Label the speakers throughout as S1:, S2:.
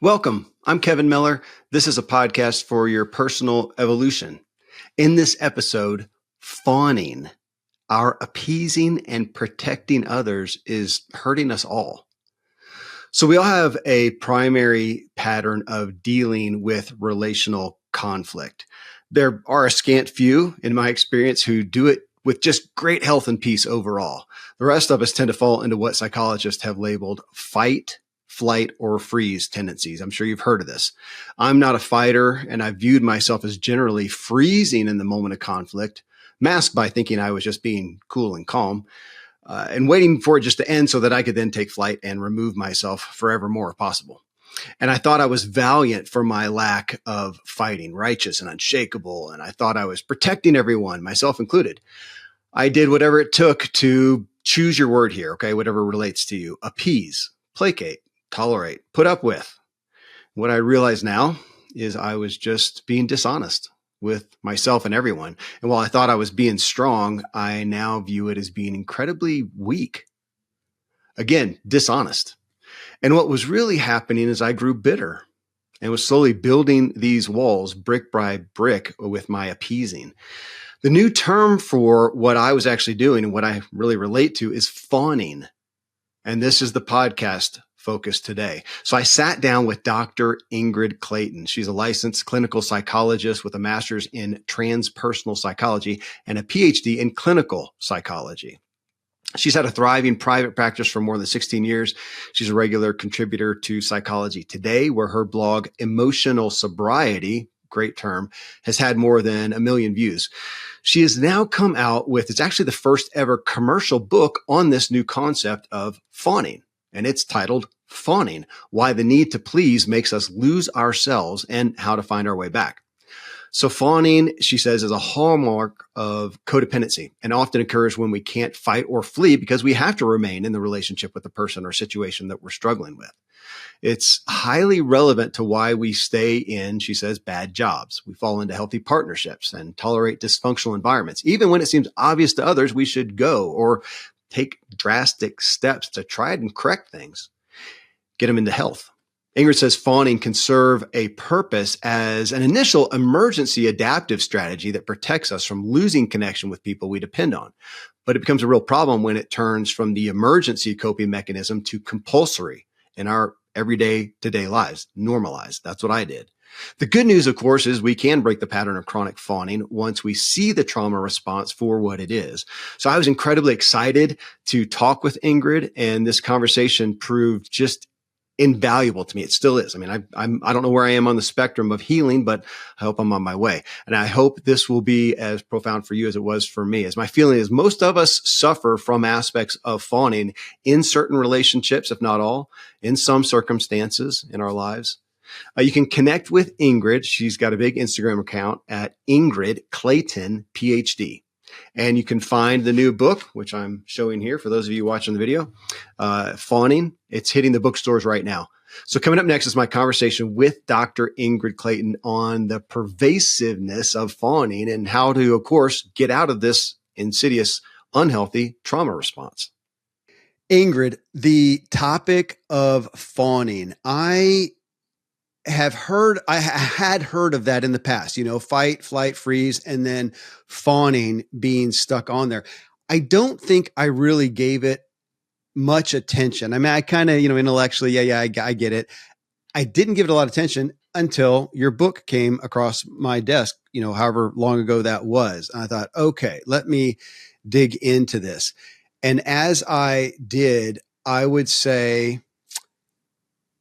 S1: Welcome. I'm Kevin Miller. This is a podcast for your personal evolution. In this episode, fawning, our appeasing and protecting others is hurting us all. So we all have a primary pattern of dealing with relational conflict. There are a scant few, in my experience, who do it with just great health and peace overall. The rest of us tend to fall into what psychologists have labeled fight, flight, or freeze tendencies. I'm sure you've heard of this. I'm not a fighter, and I viewed myself as generally freezing in the moment of conflict, masked by thinking I was just being cool and calm, and waiting for it just to end so that I could then take flight and remove myself forevermore if possible. And I thought I was valiant for my lack of fighting, righteous and unshakable. And I thought I was protecting everyone, myself included. I did whatever it took to choose your word here, okay, whatever relates to you, appease, placate, tolerate, put up with. What I realize now is I was just being dishonest with myself and everyone. And while I thought I was being strong, I now view it as being incredibly weak. Again, dishonest. And what was really happening is I grew bitter and was slowly building these walls brick by brick with my appeasing. The new term for what I was actually doing and what I really relate to is fawning. And this is the podcast focus today. So I sat down with Dr. Ingrid Clayton. She's a licensed clinical psychologist with a master's in transpersonal psychology and a PhD in clinical psychology. She's had a thriving private practice for more than 16 years. She's a regular contributor to Psychology Today, where her blog, Emotional Sobriety, great term, has had more than 1 million views. She has now come out with, it's actually the first ever commercial book on this new concept of fawning. And it's titled Fawning, Why the Need to Please Makes Us Lose Ourselves and How to Find Our Way Back. So fawning, she says, is a hallmark of codependency and often occurs when we can't fight or flee because we have to remain in the relationship with the person or situation that we're struggling with. It's highly relevant to why we stay in, she says, bad jobs. We fall into healthy partnerships and tolerate dysfunctional environments. Even when it seems obvious to others we should go or take drastic steps to try and correct things, get them into health. Ingrid says fawning can serve a purpose as an initial emergency adaptive strategy that protects us from losing connection with people we depend on. But it becomes a real problem when it turns from the emergency coping mechanism to compulsory in our everyday to-day lives, normalized. That's what I did. The good news, of course, is we can break the pattern of chronic fawning once we see the trauma response for what it is. So I was incredibly excited to talk with Ingrid, and this conversation proved just invaluable to me. It still is. I mean, I don't know where I am on the spectrum of healing, but I hope I'm on my way. And I hope this will be as profound for you as it was for me. As my feeling is most of us suffer from aspects of fawning in certain relationships, if not all, in some circumstances in our lives. You can connect with Ingrid. She's got a big Instagram account at Ingrid Clayton, PhD. And you can find the new book, which I'm showing here for those of you watching the video, Fawning. It's hitting the bookstores right now. So coming up next is my conversation with Dr. Ingrid Clayton on the pervasiveness of fawning and how to, of course, get out of this insidious, unhealthy trauma response. Ingrid, the topic of fawning, I had heard of that in the past, fight, flight, freeze, and then fawning being stuck on there. I don't think I really gave it much attention. I mean, I kind of, intellectually, I get it. I didn't give it a lot of attention until your book came across my desk, however long ago that was. And I thought, okay, let me dig into this. And as I did, I would say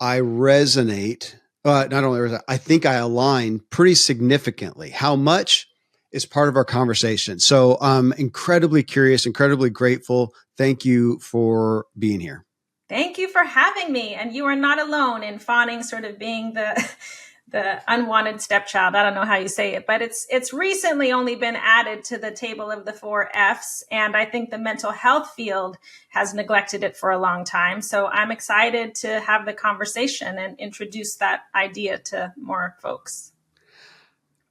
S1: I resonate. Not only I think I align pretty significantly. How much is part of our conversation. So I'm incredibly curious, incredibly grateful. Thank you for being here.
S2: Thank you for having me. And you are not alone in fawning sort of being the unwanted stepchild. I don't know how you say it, but it's recently only been added to the table of the 4 Fs. And I think the mental health field has neglected it for a long time. So I'm excited to have the conversation and introduce that idea to more folks.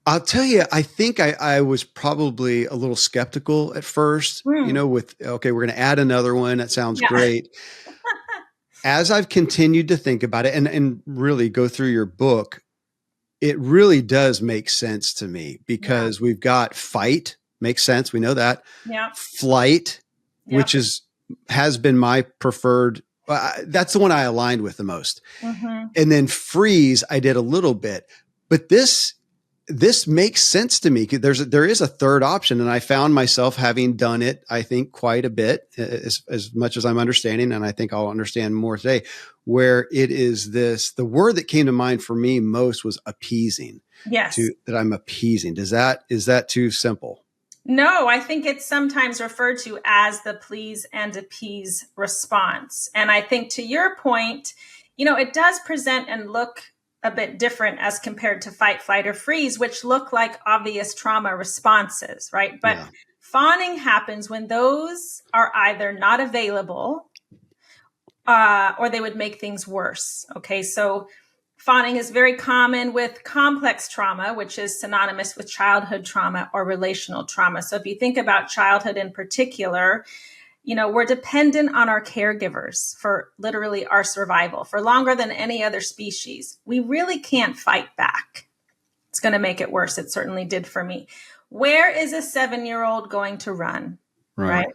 S1: I'll tell you, I think I was probably a little skeptical at first, okay, we're going to add another one. That sounds great. as I've continued to think about it and really go through your book, it really does make sense to me because we've got fight, makes sense. We know that.
S2: Yeah.
S1: Flight,
S2: Yeah.
S1: which has been my preferred. That's the one I aligned with the most.
S2: Mm-hmm.
S1: And then freeze, I did a little bit, but this makes sense to me. There is a third option, and I found myself having done it, I think, quite a bit, as much as I'm understanding, and I think I'll understand more today, where it is the word that came to mind for me most was appeasing.
S2: Yes.
S1: That I'm appeasing. Is that too simple?
S2: No, I think it's sometimes referred to as the please and appease response. And I think to your point, it does present and look a bit different as compared to fight, flight, or freeze, which look like obvious trauma responses, right? But fawning happens when those are either not available or they would make things worse. Okay, so fawning is very common with complex trauma, which is synonymous with childhood trauma or relational trauma. So if you think about childhood in particular, we're dependent on our caregivers for literally our survival for longer than any other species. We really can't fight back. It's going to make it worse. It certainly did for me. Where is a 7-year-old going to run? Right?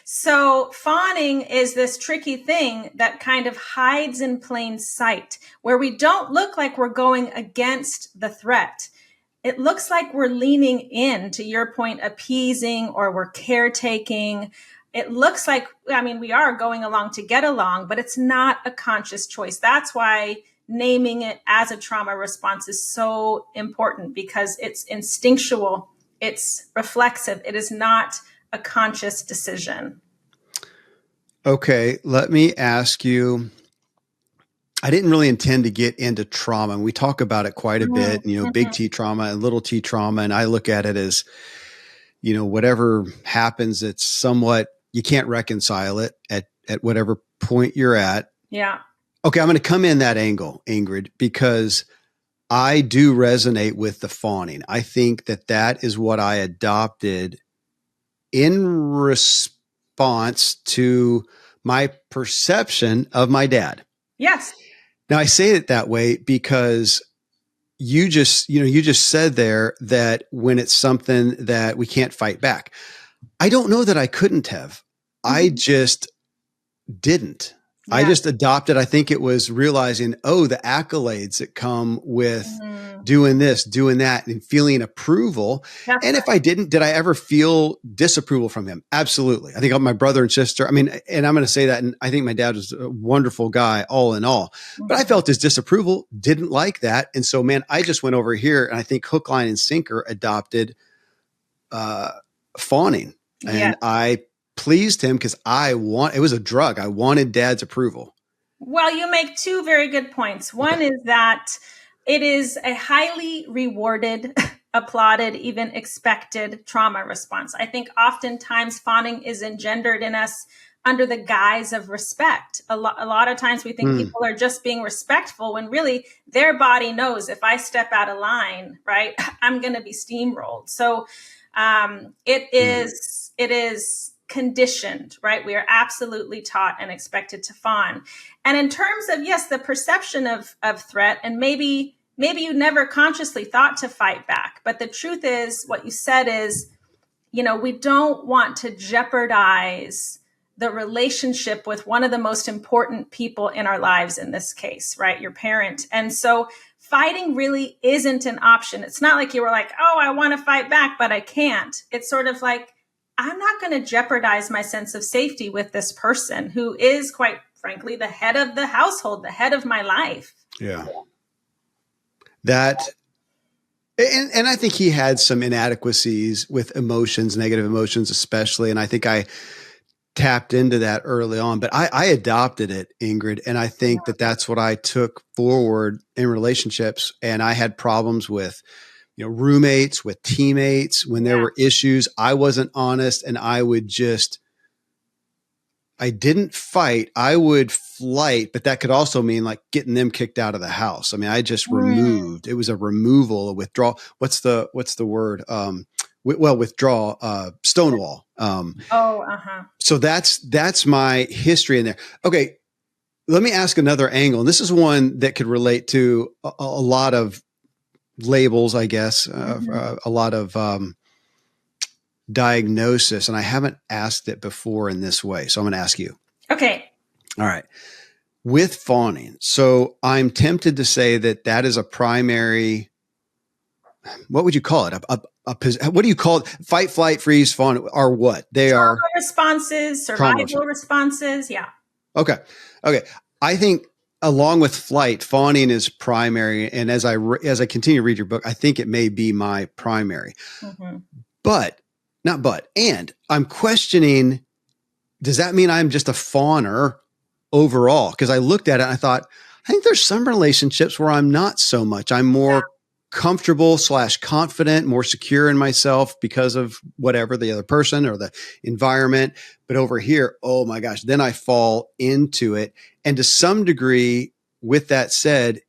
S2: So fawning is this tricky thing that kind of hides in plain sight, where we don't look like we're going against the threat. It looks like we're leaning in, to your point, appeasing, or we're caretaking. It looks like, we are going along to get along, but it's not a conscious choice. That's why naming it as a trauma response is so important, because it's instinctual, it's reflexive. It is not a conscious decision.
S1: Okay, let me ask you. I didn't really intend to get into trauma, and we talk about it quite a bit, big T trauma and little T trauma. And I look at it as, whatever happens, it's somewhat, you can't reconcile it at whatever point you're at.
S2: Yeah.
S1: Okay. I'm going to come in that angle, Ingrid, because I do resonate with the fawning. I think that is what I adopted in response to my perception of my dad.
S2: Yes.
S1: Now I say it that way because you just said there that when it's something that we can't fight back, I don't know that I couldn't have. I just didn't. Yeah. I just adopted. I think it was realizing, the accolades that come with doing this, doing that, and feeling approval. That's and right. If I did I ever feel disapproval from him? Absolutely. I think my brother and sister, and I'm going to say that, and I think my dad was a wonderful guy all in all, but I felt his disapproval, didn't like that. And so, I just went over here and I think hook, line, and sinker adopted fawning. And I pleased him because it was a drug. I wanted dad's approval.
S2: Well, you make two very good points. One is that it is a highly rewarded, applauded, even expected trauma response. I think oftentimes fawning is engendered in us under the guise of respect. A lot of times we think people are just being respectful when really their body knows, if I step out of line, right, I'm going to be steamrolled. So it is conditioned, right? We are absolutely taught and expected to fawn. And in terms of, the perception of threat, and maybe you never consciously thought to fight back, but the truth is, what you said is, we don't want to jeopardize the relationship with one of the most important people in our lives, in this case, right? Your parent. And so fighting really isn't an option. It's not like you were like, I want to fight back, but I can't. It's sort of like, I'm not going to jeopardize my sense of safety with this person who is, quite frankly, the head of the household, the head of my life.
S1: Yeah. And I think he had some inadequacies with emotions, negative emotions, especially. And I think I tapped into that early on, but I adopted it, Ingrid. And I think that's what I took forward in relationships. And I had problems with roommates, with teammates, when there were issues, I wasn't honest, and I didn't fight. I would flight, but that could also mean like getting them kicked out of the house. I just removed. It was a removal, a withdrawal. What's the word? Withdraw, stonewall. So that's my history in there. Okay. let me ask another angle. And this is one that could relate to a lot of labels, I guess, a lot of diagnosis. And I haven't asked it before in this way. So I'm going to ask you.
S2: Okay.
S1: All right. With fawning. So I'm tempted to say that is a primary, what would you call it? What do you call it? Fight, flight, freeze, fawn are what? They
S2: trauma
S1: are
S2: responses, survival responses. Yeah.
S1: Okay. I think along with flight, fawning is primary. And as I continue to read your book, I think it may be my primary. And I'm questioning, does that mean I'm just a fawner overall? Because I looked at it and I thought, I think there's some relationships where I'm not so much. I'm more comfortable / confident, more secure in myself because of whatever the other person or the environment. But over here, oh my gosh, then I fall into it. And to some degree, with that said,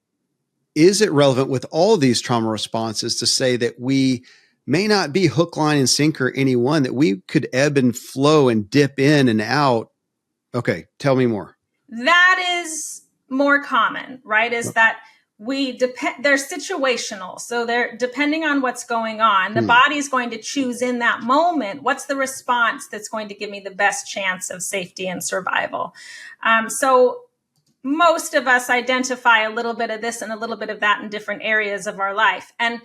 S1: is it relevant with all these trauma responses to say that we may not be hook, line, and sinker any one, that we could ebb and flow and dip in and out? Okay, tell me more.
S2: That is more common, right? Is that they're situational. So they're depending on what's going on, the body's going to choose in that moment, what's the response that's going to give me the best chance of safety and survival. So most of us identify a little bit of this and a little bit of that in different areas of our life. And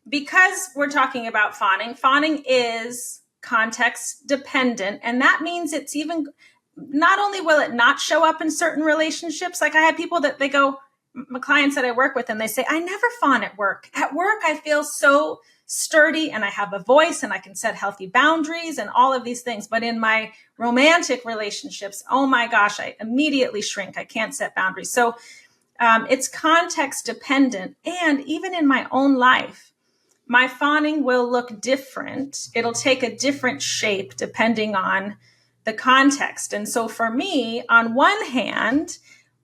S2: because we're talking about fawning is context dependent. And that means it's even, not only will it not show up in certain relationships, like I have people that my clients that I work with, and they say, I never fawn at work. At work, I feel so sturdy and I have a voice and I can set healthy boundaries and all of these things. But in my romantic relationships, oh my gosh, I immediately shrink. I can't set boundaries. So it's context dependent. And even in my own life, my fawning will look different. It'll take a different shape depending on the context. And so for me, on one hand,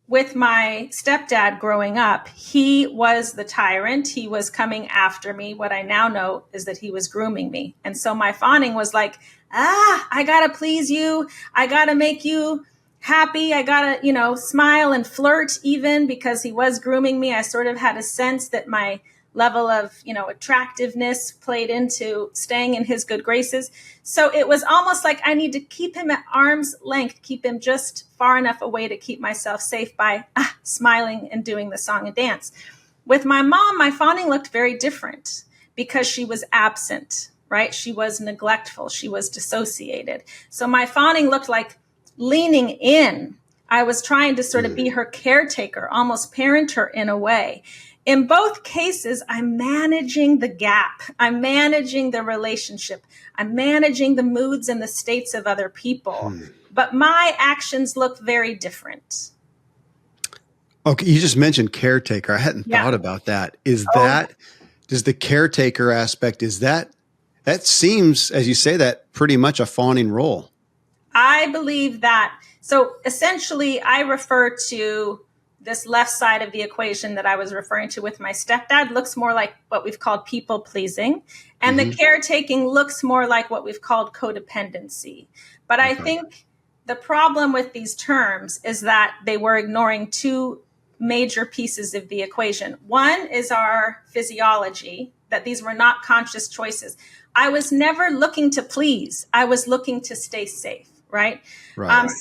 S2: with my stepdad growing up, he was the tyrant. He was coming after me. What I now know is that he was grooming me. And so my fawning was like, I got to please you. I got to make you happy. I got to, smile and flirt even because he was grooming me. I sort of had a sense that my level of, attractiveness played into staying in his good graces. So it was almost like I need to keep him at arm's length, keep him just far enough away to keep myself safe by smiling and doing the song and dance. With my mom, my fawning looked very different because she was absent, right? She was neglectful. She was dissociated. So my fawning looked like leaning in. I was trying to sort of be her caretaker, almost parent her in a way. In both cases, I'm managing the gap. I'm managing the relationship. I'm managing the moods and the states of other people. But my actions look very different.
S1: Okay, you just mentioned caretaker. I hadn't thought about that. Does the caretaker aspect, that seems, as you say, that pretty much a fawning role?
S2: I believe that. So essentially, I refer to this left side of the equation that I was referring to with my stepdad looks more like what we've called people pleasing. And the caretaking looks more like what we've called codependency. But I think the problem with these terms is that they were ignoring two major pieces of the equation. One is our physiology, that these were not conscious choices. I was never looking to please. I was looking to stay safe. Right.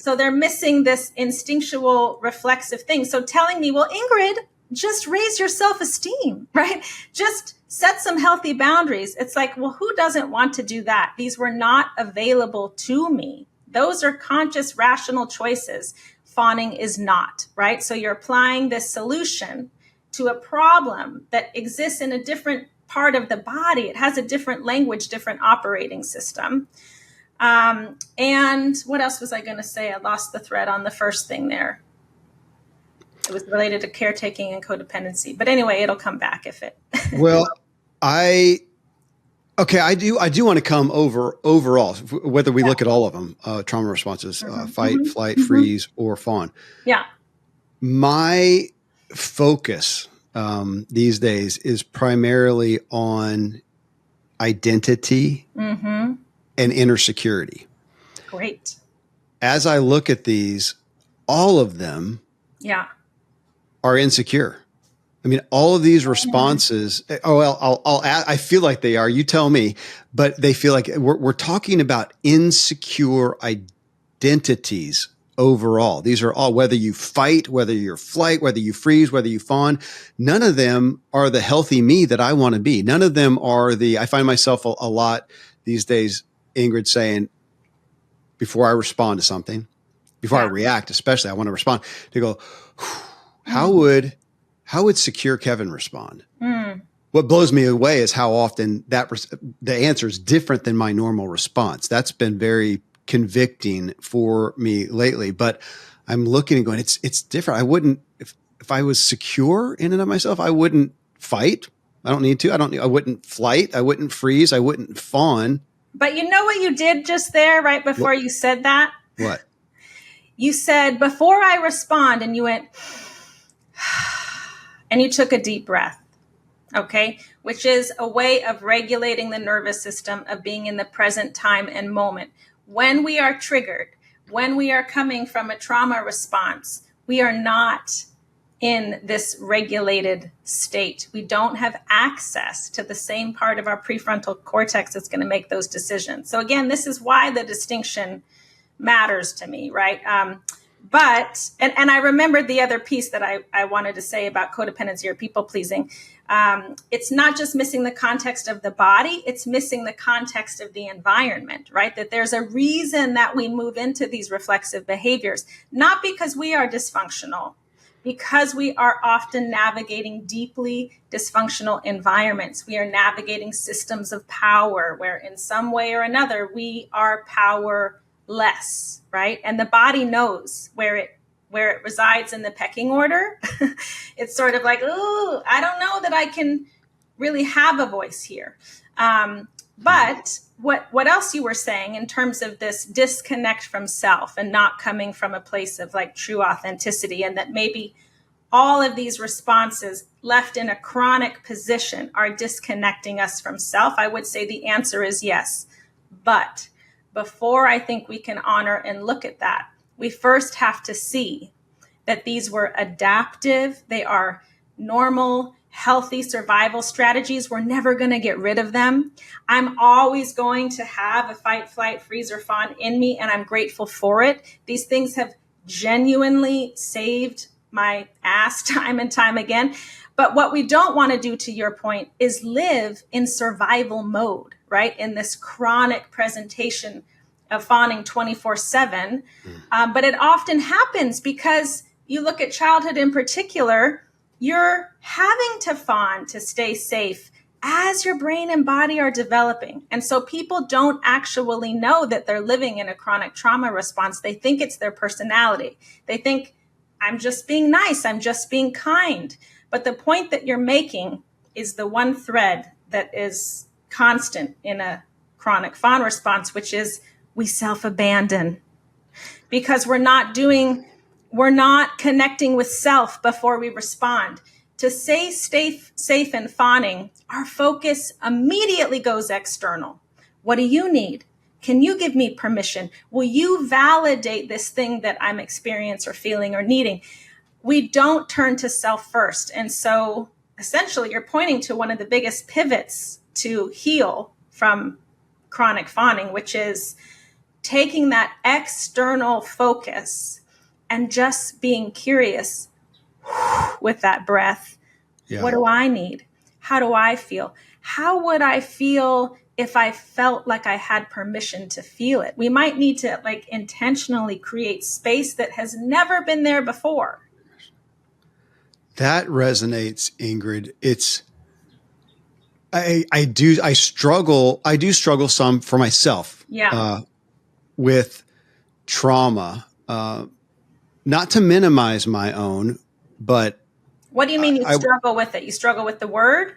S2: So they're missing this instinctual reflexive thing. So telling me, well, Ingrid, just raise your self-esteem, right? Just set some healthy boundaries. It's like, well, who doesn't want to do that? These were not available to me. Those are conscious, rational choices. Fawning is not, right? So you're applying this solution to a problem that exists in a different part of the body. It has a different language, different operating system. And what else was I going to say? I lost the thread on the first thing there. It was related to caretaking and codependency, but anyway, it'll come back if it.
S1: Well, I do want to come overall, whether we look at all of them, trauma responses, fight, flight, freeze, or fawn.
S2: Yeah.
S1: My focus, these days is primarily on identity and inner security.
S2: Great.
S1: As I look at these, all of them
S2: Yeah.
S1: are insecure. I mean, all of these responses, I feel like they are, you tell me, but they feel like we're talking about insecure identities overall. These are all, whether you fight, whether you're flight, whether you freeze, whether you fawn, none of them are the healthy me that I want to be. None of them are I find myself a lot these days, Ingrid, saying, before I respond to something, before I react, especially, I want to respond, to go, how would secure Kevin respond? What blows me away is how often the answer is different than my normal response. That's been very convicting for me lately, but I'm looking and going, it's different. I wouldn't, if I was secure in and of myself, I wouldn't fight. I don't need to. I wouldn't flight. I wouldn't freeze. I wouldn't fawn.
S2: But you know what you did just there, right before you said that?
S1: What?
S2: You said, before I respond, and you went, and you took a deep breath. Okay. Which is a way of regulating the nervous system, of being in the present time and moment. When we are triggered, when we are coming from a trauma response, we are not in this regulated state. We don't have access to the same part of our prefrontal cortex that's going to make those decisions. So again, this is why the distinction matters to me, right? But I remembered the other piece that I wanted to say about codependency or people pleasing. It's not just missing the context of the body, it's missing the context of the environment, right? That there's a reason that we move into these reflexive behaviors, not because we are dysfunctional, because we are often navigating deeply dysfunctional environments. We are navigating systems of power where in some way or another, we are powerless, right? And the body knows where it resides in the pecking order. It's sort of like, oh, I don't know that I can really have a voice here. But what else you were saying in terms of this disconnect from self and not coming from a place of like true authenticity, and that maybe all of these responses left in a chronic position are disconnecting us from self, I would say the answer is yes. But before I think we can honor and look at that, we first have to see that these were adaptive, they are normal, healthy survival strategies. We're never going to get rid of them. I'm always going to have a fight, flight, freeze, or fawn in me, and I'm grateful for it. These things have genuinely saved my ass time and time again. But what we don't want to do, to your point, is live in survival mode, right? In this chronic presentation of fawning 24/7. But it often happens because you look at childhood in particular, you're having to fawn to stay safe as your brain and body are developing. And so people don't actually know that they're living in a chronic trauma response. They think it's their personality. They think, I'm just being nice, I'm just being kind. But the point that you're making is the one thread that is constant in a chronic fawn response, which is we self-abandon because we're not connecting with self before we respond. To stay safe and fawning, our focus immediately goes external. What do you need? Can you give me permission? Will you validate this thing that I'm experiencing or feeling or needing? We don't turn to self first. And so essentially you're pointing to one of the biggest pivots to heal from chronic fawning, which is taking that external focus and just being curious with that breath. Yeah. What do I need? How do I feel? How would I feel if I felt like I had permission to feel it? We might need to like intentionally create space that has never been there before.
S1: That resonates, Ingrid. I do struggle some for myself.
S2: Yeah.
S1: With trauma, not to minimize my own, but
S2: what do you mean you struggle with it? You struggle with the word?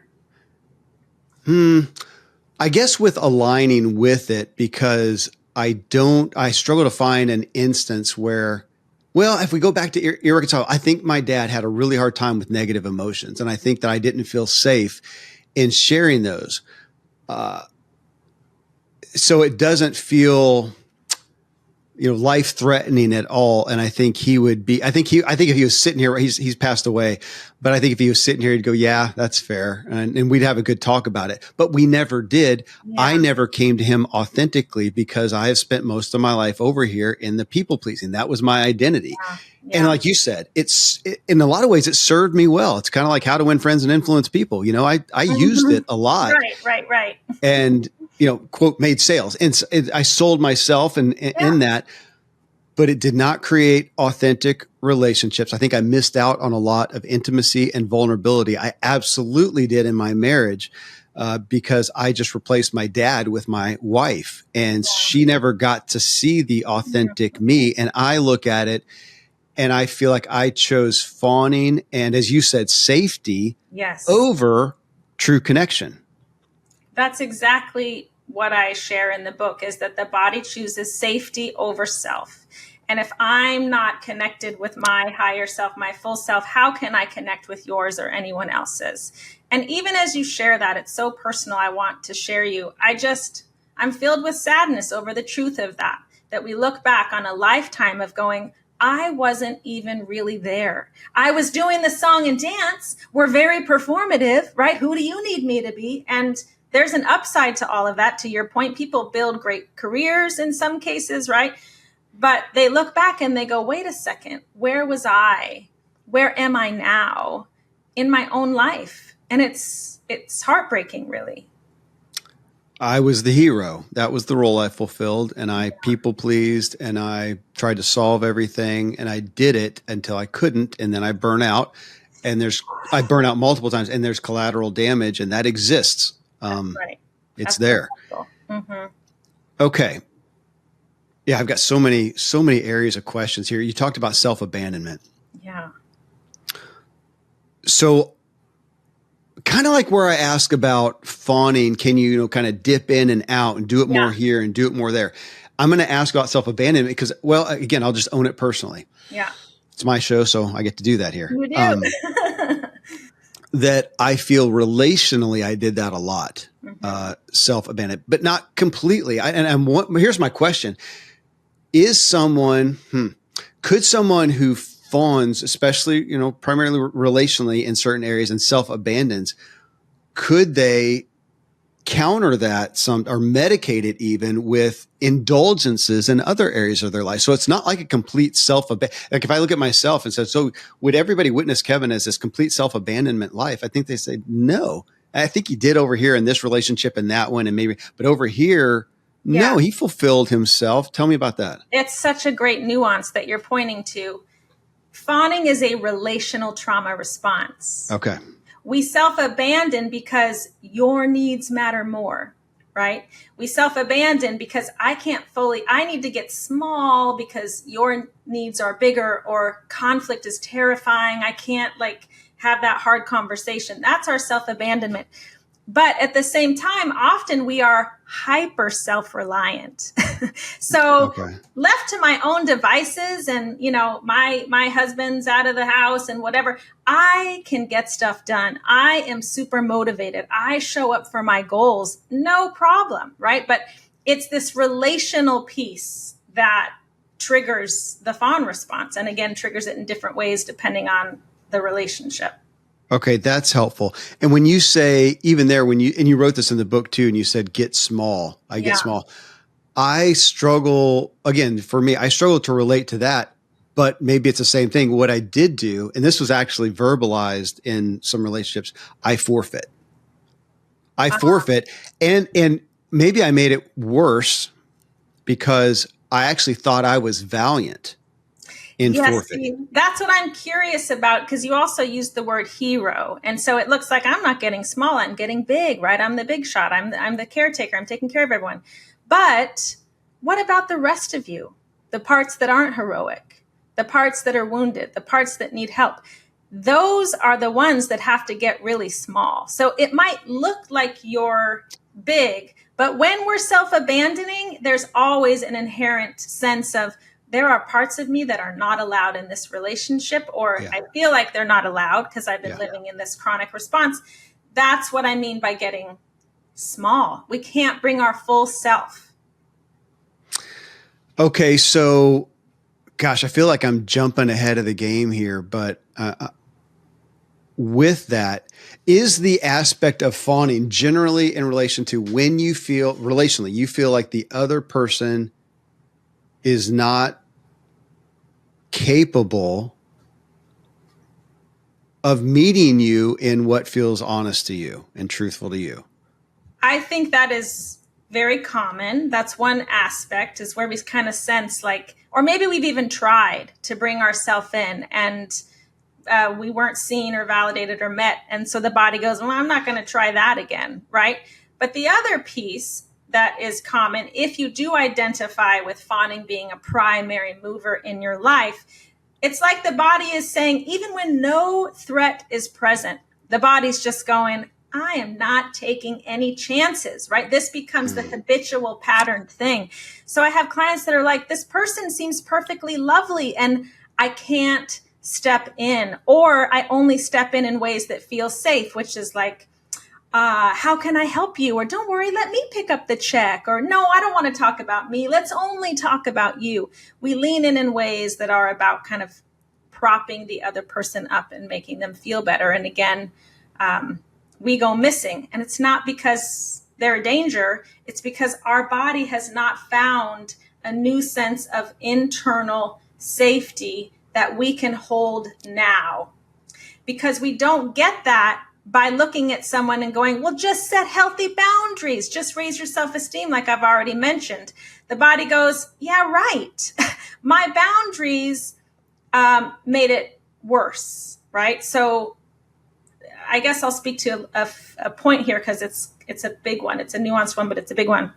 S1: I guess with aligning with it, because I struggle to find an instance where, well, if we go back to irreconcilable, I think my dad had a really hard time with negative emotions. And I think that I didn't feel safe in sharing those. So it doesn't feel life threatening at all. And I think he would be, I think if he was sitting here, he's passed away, but I think if he was sitting here, he'd go, yeah, that's fair. And we'd have a good talk about it, but we never did.
S2: Yeah.
S1: I never came to him authentically because I have spent most of my life over here in the people pleasing. That was my identity.
S2: Yeah. Yeah.
S1: And like you said, in a lot of ways, it served me well. It's kind of like how to win friends and influence people. I used it a lot.
S2: Right.
S1: And, quote, made sales. And I sold myself in that, but it did not create authentic relationships. I think I missed out on a lot of intimacy and vulnerability. I absolutely did in my marriage because I just replaced my dad with my wife, and she never got to see the authentic me. And I look at it and I feel like I chose fawning and, as you said, safety over true connection.
S2: That's exactly what I share in the book, is that the body chooses safety over self. And if I'm not connected with my higher self, my full self, how can I connect with yours or anyone else's? And even as you share that, it's so personal. I want to share you. I'm filled with sadness over the truth of that we look back on a lifetime of going, I wasn't even really there. I was doing the song and dance. We're very performative, right? Who do you need me to be? And there's an upside to all of that. To your point, people build great careers in some cases, right? But they look back and they go, wait a second, where was I? Where am I now in my own life? And it's heartbreaking, really.
S1: I was the hero. That was the role I fulfilled. And I people pleased and I tried to solve everything. And I did it until I couldn't. And then I burn out. And I burn out multiple times, and there's collateral damage, and that exists.
S2: Right.
S1: It's there.
S2: Mm-hmm.
S1: Okay. Yeah, I've got so many areas of questions here. You talked about self-abandonment.
S2: Yeah.
S1: So kind of like where I ask about fawning, can you, kind of dip in and out and do it more here and do it more there? I'm going to ask about self-abandonment because, well, again, I'll just own it personally.
S2: Yeah.
S1: It's my show, so I get to do that here.
S2: You do.
S1: That I feel relationally, I did that a lot, self-abandonment, but not completely. Here's my question. Is could someone who fawns, especially, primarily relationally in certain areas and self-abandons, could they counter that or medicate it even with indulgences in other areas of their life? So it's not like a complete like if I look at myself and said, so would everybody witness Kevin as this complete self-abandonment life? I think they say, no, I think he did over here in this relationship and that one. And but over here, no, he fulfilled himself. Tell me about that.
S2: It's such a great nuance that you're pointing to. Fawning is a relational trauma response.
S1: Okay.
S2: We self-abandon because your needs matter more, right? We self-abandon because I need to get small because your needs are bigger, or conflict is terrifying. I can't have that hard conversation. That's our self-abandonment. But at the same time, often we are hyper self-reliant. So left to my own devices and, my husband's out of the house and whatever, I can get stuff done. I am super motivated. I show up for my goals. No problem. Right. But it's this relational piece that triggers the fawn response. And again, triggers it in different ways depending on the relationship.
S1: Okay, that's helpful. And when you say, even there, and you wrote this in the book too, and you said, get small, get small. I struggle, again, for me, I struggle to relate to that, but maybe it's the same thing. What I did do, and this was actually verbalized in some relationships, I forfeit. And maybe I made it worse because I actually thought I was valiant. Forfeiting.
S2: That's what I'm curious about, because you also used the word hero. And so it looks like I'm not getting small, I'm getting big, right? I'm the big shot. I'm the caretaker. I'm taking care of everyone. But what about the rest of you? The parts that aren't heroic, the parts that are wounded, the parts that need help. Those are the ones that have to get really small. So it might look like you're big, but when we're self-abandoning, there's always an inherent sense of, there are parts of me that are not allowed in this relationship, or I feel like they're not allowed because I've been living in this chronic response. That's what I mean by getting small. We can't bring our full self.
S1: Okay. So, gosh, I feel like I'm jumping ahead of the game here, but with that, is the aspect of fawning generally in relation to when you feel relationally, you feel like the other person is not capable of meeting you in what feels honest to you and truthful to you?
S2: I think that is very common. That's one aspect, is where we kind of sense like, or maybe we've even tried to bring ourselves in and we weren't seen or validated or met. And so the body goes, well, I'm not going to try that again. Right. But the other piece that is common, if you do identify with fawning being a primary mover in your life, it's like the body is saying, even when no threat is present, the body's just going, I am not taking any chances, right? This becomes the habitual pattern thing. So I have clients that are like, this person seems perfectly lovely and I can't step in, or I only step in ways that feel safe, which is like, how can I help you? Or don't worry, let me pick up the check. Or no, I don't want to talk about me. Let's only talk about you. We lean in ways that are about kind of propping the other person up and making them feel better. And again, we go missing. And it's not because they're a danger. It's because our body has not found a new sense of internal safety that we can hold now. Because we don't get that by looking at someone and going, well, just set healthy boundaries, just raise your self-esteem, like I've already mentioned. The body goes, yeah, right. My boundaries made it worse, right? So I guess I'll speak to a point here because it's a big one. It's a nuanced one, but it's a big one.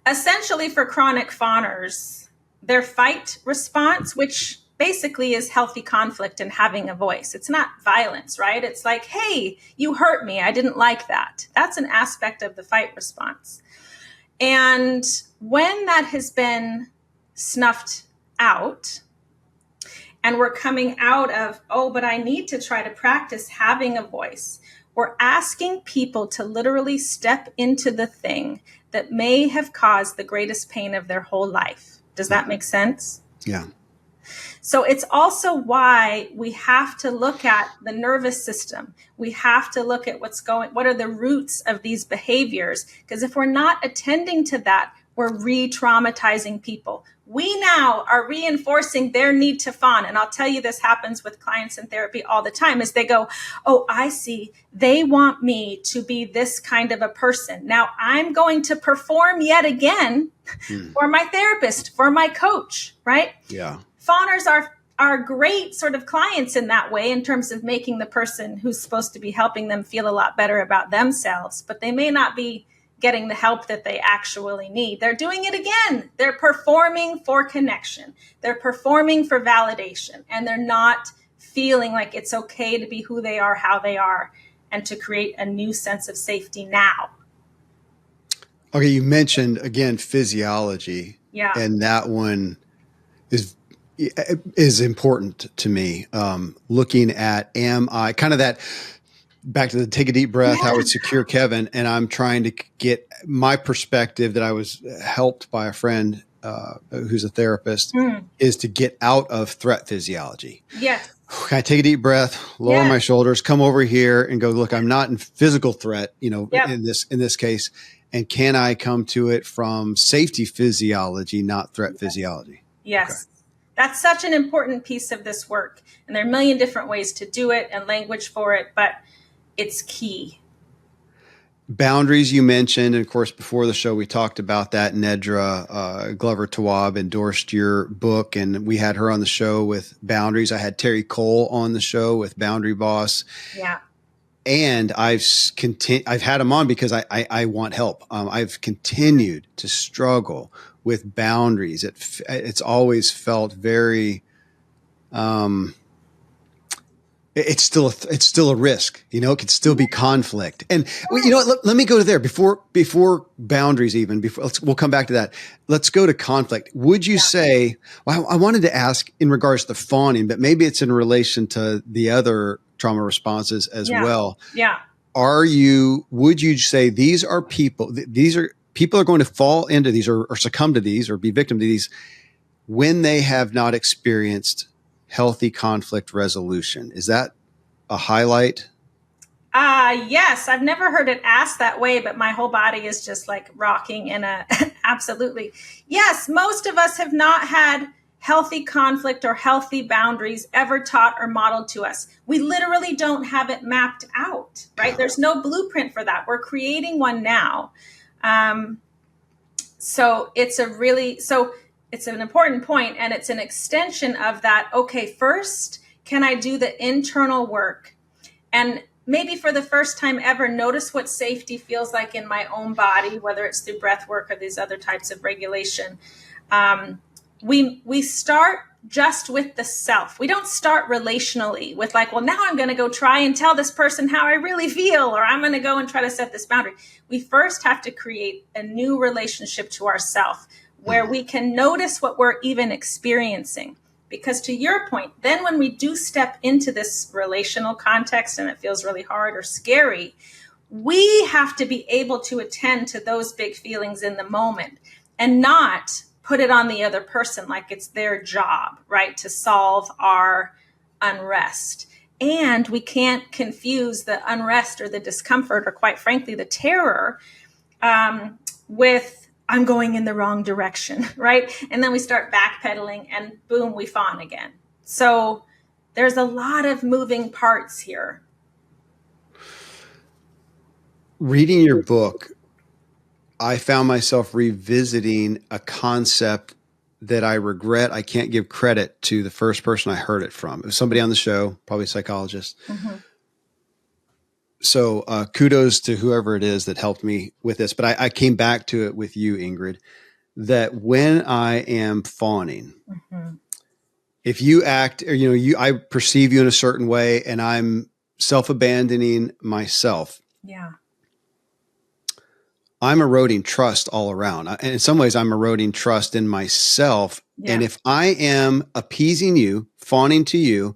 S2: Essentially, for chronic fawners, their fight response, which basically is healthy conflict and having a voice. It's not violence, right? It's like, hey, you hurt me. I didn't like that. That's an aspect of the fight response. And when that has been snuffed out and we're coming out of, oh, but I need to try to practice having a voice, we're asking people to literally step into the thing that may have caused the greatest pain of their whole life. Does that make sense?
S1: Yeah.
S2: So it's also why we have to look at the nervous system. We have to look at what are the roots of these behaviors? Because if we're not attending to that, we're re-traumatizing people. We now are reinforcing their need to fawn. And I'll tell you, this happens with clients in therapy all the time, is they go, oh, I see. They want me to be this kind of a person. Now I'm going to perform yet again for my therapist, for my coach, right?
S1: Yeah.
S2: Fawners are great sort of clients in that way, in terms of making the person who's supposed to be helping them feel a lot better about themselves, but they may not be getting the help that they actually need. They're doing it again. They're performing for connection. They're performing for validation, and they're not feeling like it's okay to be who they are, how they are, and to create a new sense of safety now.
S1: Okay. You mentioned again, physiology.
S2: Yeah.
S1: And that one is important to me. Looking at, am I kind of that back to the take a deep breath, how it secure Kevin. And I'm trying to get my perspective that I was helped by a friend who's a therapist is to get out of threat physiology.
S2: Yes.
S1: Can I take a deep breath, lower my shoulders, come over here and go, look, I'm not in physical threat, in this case. And can I come to it from safety physiology, not threat physiology?
S2: Yes.
S1: Okay.
S2: That's such an important piece of this work. And there are a million different ways to do it and language for it, but it's key.
S1: Boundaries you mentioned, and of course, before the show, we talked about that. Nedra Glover-Tawwab endorsed your book, and we had her on the show with Boundaries. I had Terry Cole on the show with Boundary Boss. Yeah. And I've had him on because I want help. I've continued to struggle with boundaries. It's always felt very, it's still a risk, it could still be conflict. And let me go to there before boundaries, we'll come back to that. Let's go to conflict. Would you say, well, I wanted to ask in regards to fawning, but maybe it's in relation to the other trauma responses as well.
S2: Yeah.
S1: Would you say these are people, these are people are going to fall into these or succumb to these or be victim to these when they have not experienced healthy conflict resolution. Is that a highlight?
S2: Yes, I've never heard it asked that way, but my whole body is just like rocking in a absolutely. Yes, most of us have not had healthy conflict or healthy boundaries ever taught or modeled to us. We literally don't have it mapped out, right? There's no blueprint for that. We're creating one now. So it's an important point, and it's an extension of that. Okay, first, can I do the internal work? And maybe for the first time ever, notice what safety feels like in my own body, whether it's through breath work or these other types of regulation. We start just with the self. We don't start relationally with like, well, now I'm going to go try and tell this person how I really feel, or I'm going to go and try to set this boundary. We first have to create a new relationship to ourself where we can notice what we're even experiencing. Because to your point, then when we do step into this relational context and it feels really hard or scary, we have to be able to attend to those big feelings in the moment and not put it on the other person like it's their job, right, to solve our unrest. And we can't confuse the unrest or the discomfort or, quite frankly, the terror with I'm going in the wrong direction, right? And then we start backpedaling and boom, we fawn again. So there's a lot of moving parts here.
S1: Reading your book, I found myself revisiting a concept that I regret I can't give credit to the first person I heard it from. It was somebody on the show, probably a psychologist. Mm-hmm. So kudos to whoever it is that helped me with this. But I came back to it with you, Ingrid, that when I am fawning, mm-hmm. if you act or, I perceive you in a certain way and I'm self-abandoning myself.
S2: Yeah.
S1: I'm eroding trust all around. And in some ways, I'm eroding trust in myself. Yeah. And if I am appeasing you, fawning to you,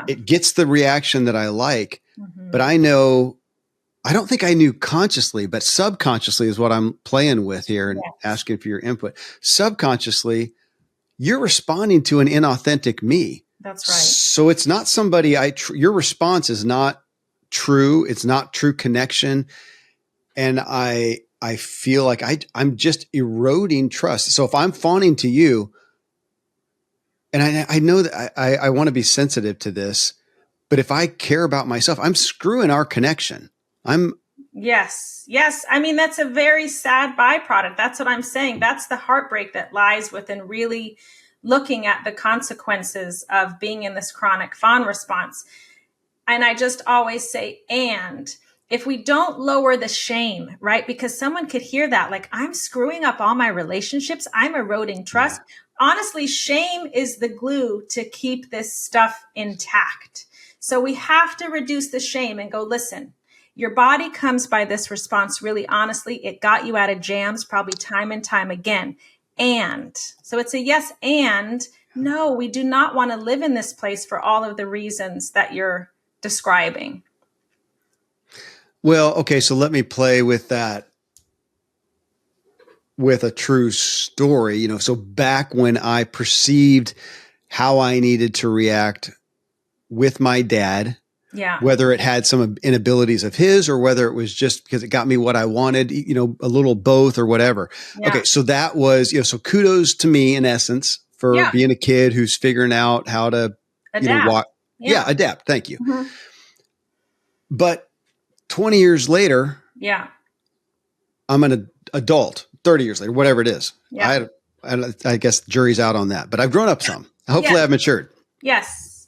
S1: it gets the reaction that I like. Mm-hmm. But I don't think I knew consciously, but subconsciously is what I'm playing with here and asking for your input. Subconsciously, you're responding to an inauthentic me.
S2: That's right.
S1: So it's not somebody your response is not true. It's not true connection. And I feel like I'm just eroding trust. So if I'm fawning to you, and I know that I want to be sensitive to this, but if I care about myself, I'm screwing our connection.
S2: Yes. I mean, that's a very sad byproduct. That's what I'm saying. That's the heartbreak that lies within really looking at the consequences of being in this chronic fawn response. And I just always say, and if we don't lower the shame, right? Because someone could hear that, like, I'm screwing up all my relationships. I'm eroding trust. Yeah. Honestly, shame is the glue to keep this stuff intact. So we have to reduce the shame and go, listen, your body comes by this response really honestly. It got you out of jams probably time and time again. And so it's a yes and no, we do not want to live in this place for all of the reasons that you're describing.
S1: Well, okay, so let me play with that with a true story. So back when I perceived how I needed to react with my dad, whether it had some inabilities of his or whether it was just because it got me what I wanted, a little both or whatever. Yeah. Okay, so that was, so kudos to me in essence for being a kid who's figuring out how to,
S2: adapt.
S1: Walk. Yeah, adapt. Thank you. Mm-hmm. But 20 years later, I'm an adult, 30 years later, whatever it is. Yeah. I guess the jury's out on that, but I've grown up some. Hopefully I've matured.
S2: Yes.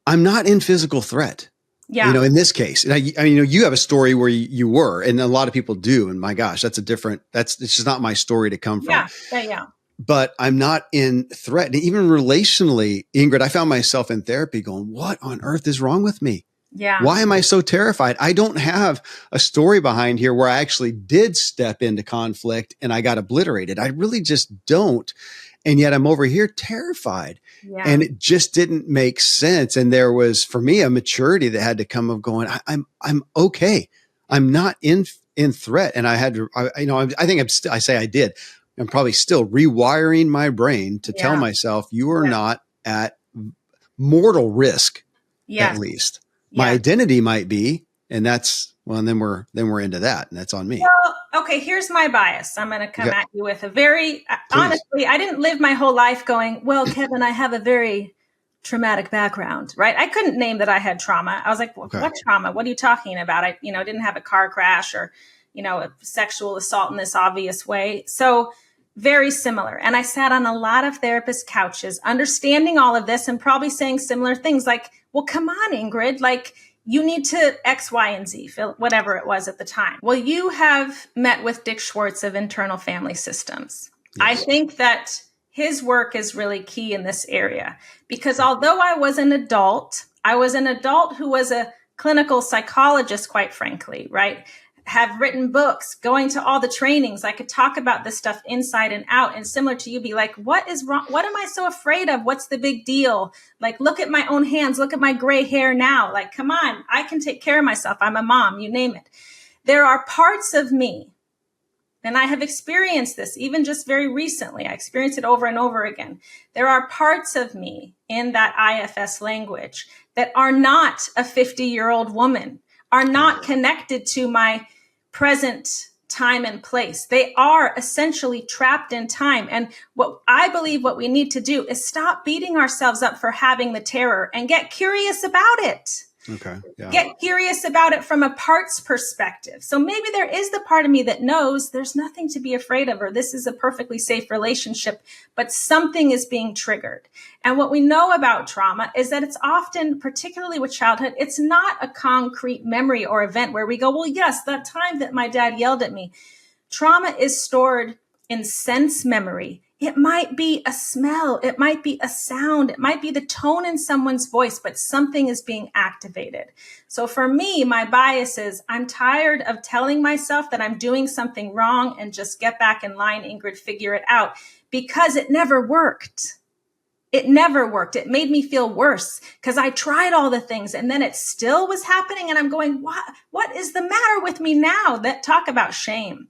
S1: I'm not in physical threat. Yeah. In this case, and you have a story where you were, and a lot of people do. And my gosh, it's just not my story to come from.
S2: Yeah.
S1: But I'm not in threat. And even relationally, Ingrid, I found myself in therapy going, what on earth is wrong with me?
S2: Yeah.
S1: Why am I so terrified? I don't have a story behind here where I actually did step into conflict and I got obliterated. I really just don't. And yet I'm over here terrified. Yeah. And it just didn't make sense. And there was, for me, a maturity that had to come of going, I'm okay. I'm not in threat. And I had to, I think I say I did. I'm probably still rewiring my brain to tell
S2: Yeah.
S1: myself you are
S2: Yeah.
S1: not at mortal risk, at
S2: Yes.
S1: least. My
S2: Yes.
S1: identity might be, and and then we're into that, and that's on me.
S2: Well, okay, here's my bias. I'm going to come
S1: Okay,
S2: at you with a very,
S1: please.
S2: honestly, I didn't live my whole life going, well, Kevin, I have a very traumatic background, right? I couldn't name that I had trauma. I was like,
S1: Okay.
S2: what trauma? What are you talking about? I, didn't have a car crash or, a sexual assault in this obvious way. So very similar. And I sat on a lot of therapist couches, understanding all of this and probably saying similar things like, well, come on, Ingrid, like, you need to X, Y, and Z, whatever it was at the time. Well, you have met with Dick Schwartz of Internal Family Systems. Yes. I think that his work is really key in this area because although I was an adult who was a clinical psychologist, quite frankly, right? Have written books, going to all the trainings. I could talk about this stuff inside and out. And similar to you, be like, what is wrong? What am I so afraid of? What's the big deal? Like, look at my own hands. Look at my gray hair now. Like, come on, I can take care of myself. I'm a mom, you name it. There are parts of me, and I have experienced this even just very recently. I experienced it over and over again. There are parts of me in that IFS language that are not a 50-year-old woman, are not connected to my present time and place. They are essentially trapped in time. And what I believe what we need to do is stop beating ourselves up for having the terror and get curious about it.
S1: Okay. Yeah.
S2: Get curious about it from a parts perspective. So maybe there is the part of me that knows there's nothing to be afraid of, or this is a perfectly safe relationship, but something is being triggered. And what we know about trauma is that it's often, particularly with childhood, it's not a concrete memory or event where we go, well, yes, that time that my dad yelled at me. Trauma is stored in sense memory. It might be a smell. It might be a sound. It might be the tone in someone's voice, but something is being activated. So for me, my bias is I'm tired of telling myself that I'm doing something wrong and just get back in line, Ingrid, figure it out, because it never worked. It never worked. It made me feel worse because I tried all the things and then it still was happening. And I'm going, what is the matter with me now? That talk about shame.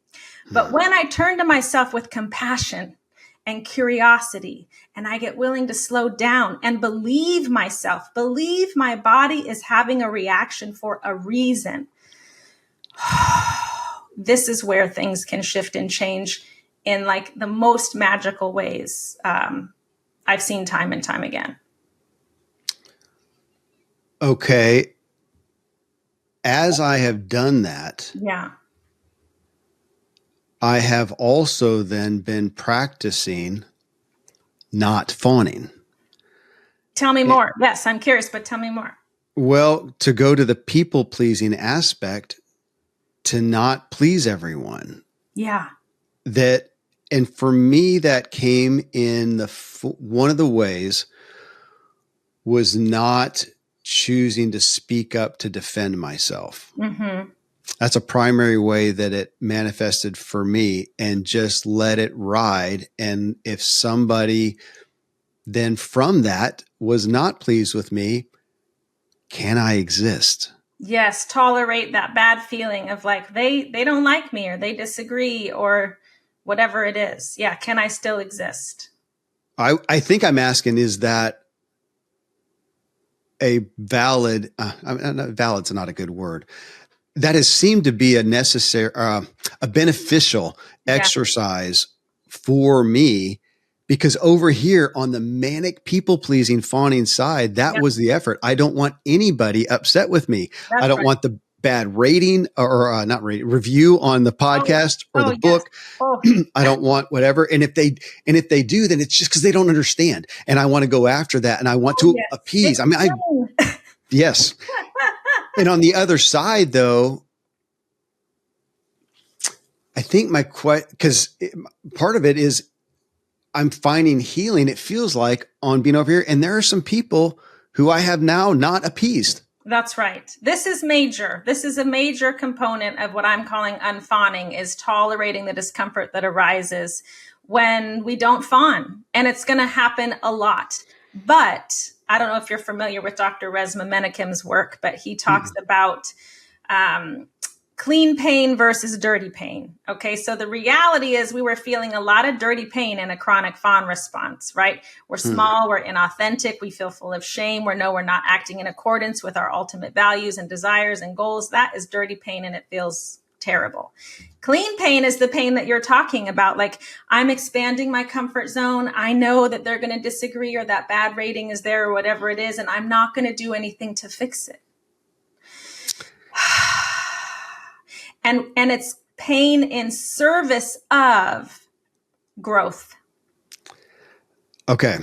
S2: But when I turn to myself with compassion and curiosity, and I get willing to slow down and believe myself, believe my body is having a reaction for a reason. This is where things can shift and change in like the most magical ways I've seen time and time again.
S1: Okay. As I have done that,
S2: Yeah.
S1: I have also then been practicing not fawning.
S2: Tell me more. Yes, I'm curious, but tell me more.
S1: Well, to go to the people pleasing aspect, to not please everyone.
S2: Yeah.
S1: And for me, that came in one of the ways was not choosing to speak up to defend myself. Mm-hmm. That's a primary way that it manifested for me, and just let it ride. And if somebody then from that was not pleased with me, can I exist?
S2: Yes. Tolerate that bad feeling of like, they don't like me or they disagree or whatever it is. Yeah. Can I still exist?
S1: I think I'm asking, is that a valid, valid's not a good word. That has seemed to be a necessary, a beneficial exercise for me, because over here on the manic people pleasing fawning side, that was the effort. I don't want anybody upset with me. I don't want the bad rating or not rating review on the podcast or the book. I don't want whatever. And if they do, then it's just because they don't understand. And I want to go after that. And I want to appease. I mean, yes. And on the other side, though, I think because part of it is I'm finding healing, it feels like, on being over here. And there are some people who I have now not appeased.
S2: That's right. This is major. This is a major component of what I'm calling unfawning, is tolerating the discomfort that arises when we don't fawn. And it's going to happen a lot. But I don't know if you're familiar with Dr. Resmaa Menakem's work, but he talks about clean pain versus dirty pain. Okay. So the reality is we were feeling a lot of dirty pain in a chronic fawn response, right? We're small, we're inauthentic, we feel full of shame, we're not acting in accordance with our ultimate values and desires and goals. That is dirty pain and it feels terrible. Clean pain is the pain that you're talking about. Like, I'm expanding my comfort zone. I know that they're going to disagree or that bad rating is there or whatever it is, and I'm not going to do anything to fix it. And it's pain in service of growth.
S1: Okay.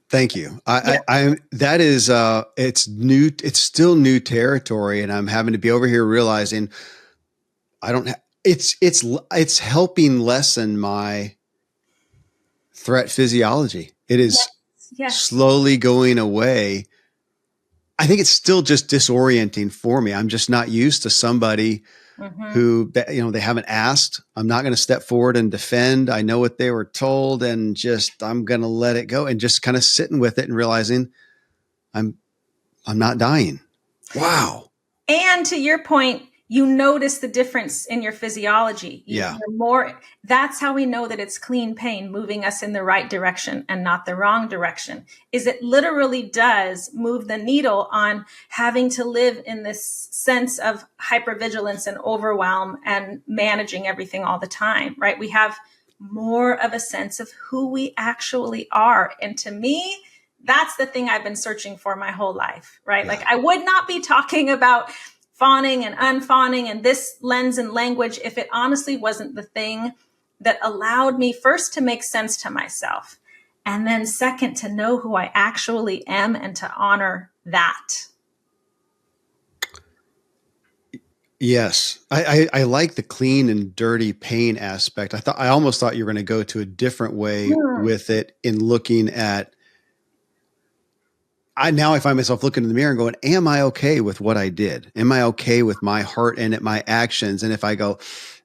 S1: Thank you. That is, it's new. It's still new territory. And I'm having to be over here realizing it's helping lessen my threat physiology. It is slowly going away. I think it's still just disorienting for me. I'm just not used to somebody who, they haven't asked. I'm not going to step forward and defend. I know what they were told and I'm going to let it go and just kind of sitting with it and realizing I'm not dying. Wow.
S2: And to your point, you notice the difference in your physiology. You're more, that's how we know that it's clean pain moving us in the right direction and not the wrong direction, is it literally does move the needle on having to live in this sense of hypervigilance and overwhelm and managing everything all the time, right? We have more of a sense of who we actually are. And to me, that's the thing I've been searching for my whole life, right? Yeah. Like, I would not be talking about fawning and unfawning and this lens and language if it honestly wasn't the thing that allowed me first to make sense to myself, and then second, to know who I actually am and to honor that.
S1: Yes. I like the clean and dirty pain aspect. I almost thought you were going to go to a different way with it in looking at, now I find myself looking in the mirror and going, am I okay with what I did? Am I okay with my heart and my actions? And if I go,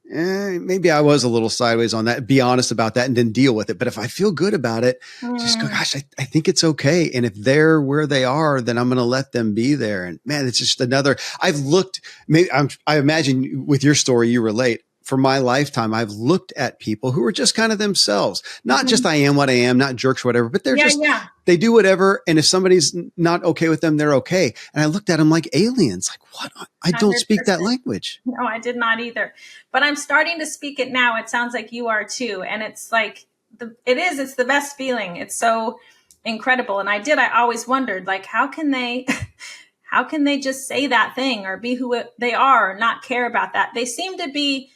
S1: maybe I was a little sideways on that, be honest about that and then deal with it. But if I feel good about it, just go, gosh, I think it's okay. And if they're where they are, then I'm going to let them be there. And man, it's just another, I imagine with your story, you relate. For my lifetime, I've looked at people who are just kind of themselves, not just I am what I am, not jerks or whatever, but they're they do whatever. And if somebody's not okay with them, they're okay. And I looked at them like aliens, like, what? I don't 100%. Speak that language.
S2: No, I did not either, but I'm starting to speak it now. It sounds like you are too. And it's like, it's the best feeling. It's so incredible. And I always wondered, like, how can they just say that thing or be who they are or not care about that? They seem to be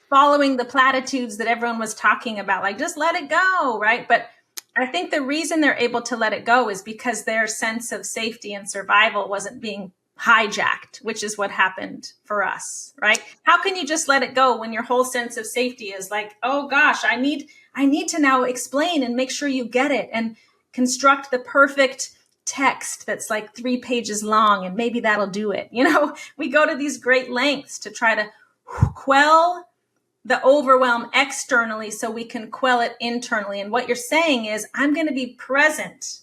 S2: following the platitudes that everyone was talking about, like, just let it go, right? But I think the reason they're able to let it go is because their sense of safety and survival wasn't being hijacked, which is what happened for us, right? How can you just let it go when your whole sense of safety is like, oh gosh, I need to now explain and make sure you get it and construct the perfect text that's like 3 pages long and maybe that'll do it. We go to these great lengths to try to quell the overwhelm externally so we can quell it internally. And what you're saying is, I'm going to be present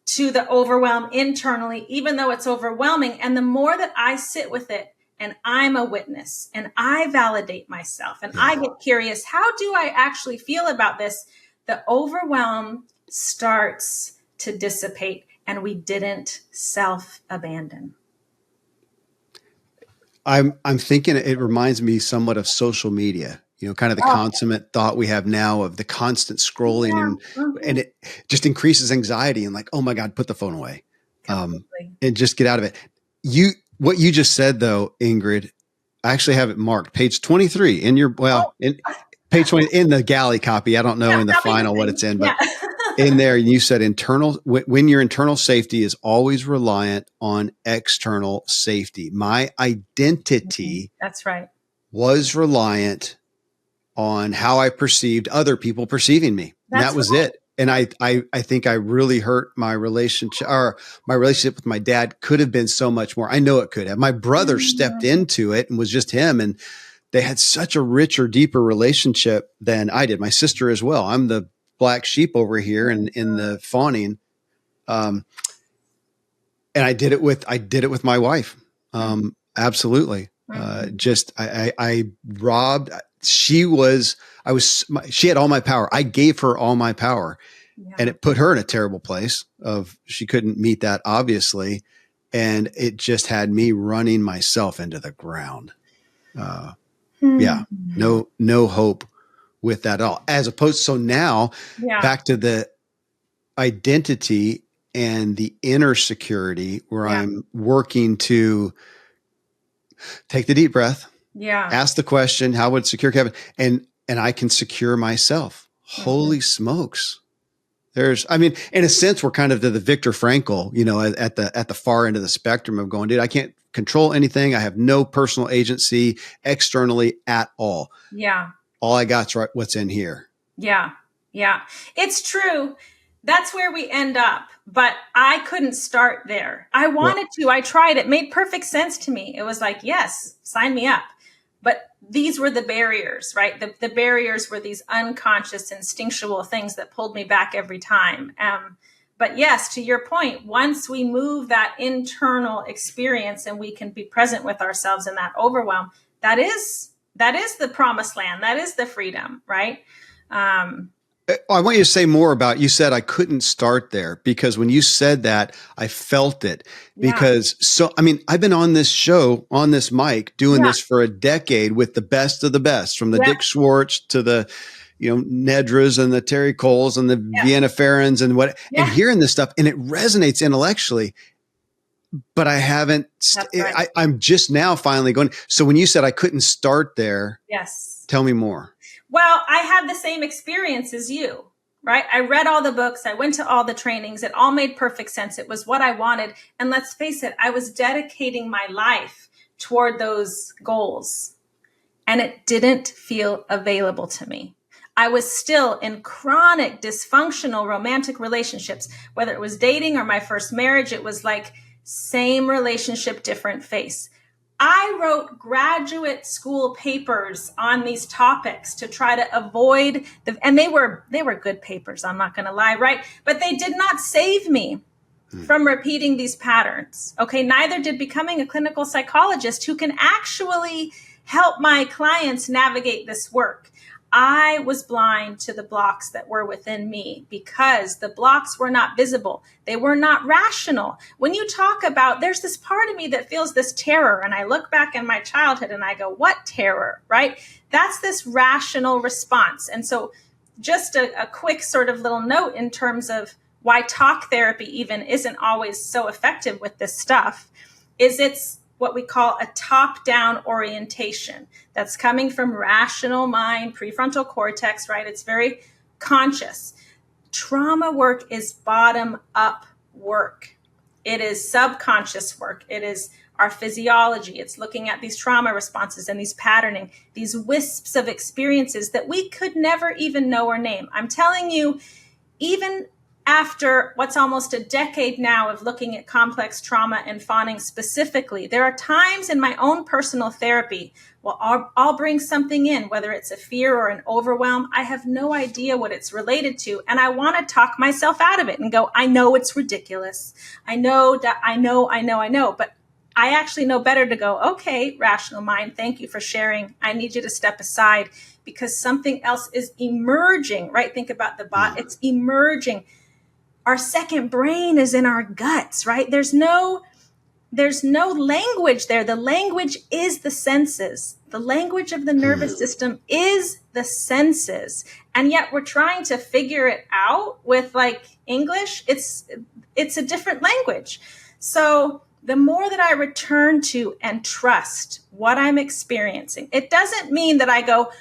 S2: to the overwhelm internally, even though it's overwhelming. And the more that I sit with it and I'm a witness and I validate myself and I get curious, how do I actually feel about this? The overwhelm starts to dissipate and we didn't self-abandon.
S1: I'm thinking it reminds me somewhat of social media, kind of the consummate thought we have now of the constant scrolling and it just increases anxiety and like, oh my God, put the phone away and just get out of it. What you just said though, Ingrid, I actually have it marked page 23 in your, in page 20 in the galley copy. I don't know in the final what it's in, but in there, you said when your internal safety is always reliant on external safety. My identity
S2: that's right.
S1: was reliant on how I perceived other people perceiving me. And that was it. And I think I really hurt my relationship, or my relationship with my dad could have been so much more. I know it could have. My brother stepped into it and was just him. And they had such a richer, deeper relationship than I did. My sister as well. I'm the black sheep over here in the fawning. And I did it with my wife. Absolutely. I robbed, she had all my power. I gave her all my power, and it put her in a terrible place she couldn't meet that, obviously. And it just had me running myself into the ground. Yeah, no hope with that at all. As opposed, so now back to the identity and the inner security where I'm working to take the deep breath, ask the question, how would secure Kevin? And I can secure myself. Holy smokes. In a sense, we're kind of to the Viktor Frankl, at the far end of the spectrum of going, dude, I can't control anything. I have no personal agency externally at all.
S2: Yeah.
S1: All I got's right what's in here.
S2: Yeah. Yeah. It's true. That's where we end up. But I couldn't start there. I wanted to. I tried. It made perfect sense to me. It was like, yes, sign me up. But these were the barriers, right? The barriers were these unconscious, instinctual things that pulled me back every time. But yes, to your point, once we move that internal experience and we can be present with ourselves in that overwhelm, that is the promised land. That is the freedom, right?
S1: I want you to say more about, you said I couldn't start there, because when you said that, I felt it. Because I've been on this show, on this mic, doing this for a decade with the best of the best, from the Dick Schwartz to the, Nedras and the Terry Coles and the Vienna Farrens and and hearing this stuff, and it resonates intellectually, but I haven't, I'm just now finally going. So when you said I couldn't start there, tell me more.
S2: Well, I had the same experience as you, right? I read all the books. I went to all the trainings. It all made perfect sense. It was what I wanted. And let's face it, I was dedicating my life toward those goals. And it didn't feel available to me. I was still in chronic dysfunctional romantic relationships, whether it was dating or my first marriage. It was like same relationship, different face. I wrote graduate school papers on these topics to try to avoid and they were good papers, I'm not going to lie, right? But they did not save me from repeating these patterns. Okay. Neither did becoming a clinical psychologist who can actually help my clients navigate this work. I was blind to the blocks that were within me because the blocks were not visible. They were not rational. When you talk about, there's this part of me that feels this terror, and I look back in my childhood and I go, what terror, right? That's this rational response. And so just a quick sort of little note in terms of why talk therapy even isn't always so effective with this stuff is it's what we call a top-down orientation that's coming from rational mind, prefrontal cortex, right? It's very conscious. Trauma work is bottom-up work. It is subconscious work. It is our physiology. It's looking at these trauma responses and these patterning, these wisps of experiences that we could never even know or name. I'm telling you, even after what's almost a decade now of looking at complex trauma and fawning specifically, there are times in my own personal therapy, well, I'll bring something in, whether it's a fear or an overwhelm. I have no idea what it's related to. And I want to talk myself out of it and go, I know it's ridiculous. I know. But I actually know better to go, okay, rational mind, thank you for sharing. I need you to step aside because something else is emerging, right? Think about the bot. It's emerging. Our second brain is in our guts, right? There's no language there. The language is the senses. The language of the nervous system is the senses. And yet we're trying to figure it out with like English. It's a different language. So the more that I return to and trust what I'm experiencing, it doesn't mean that I go,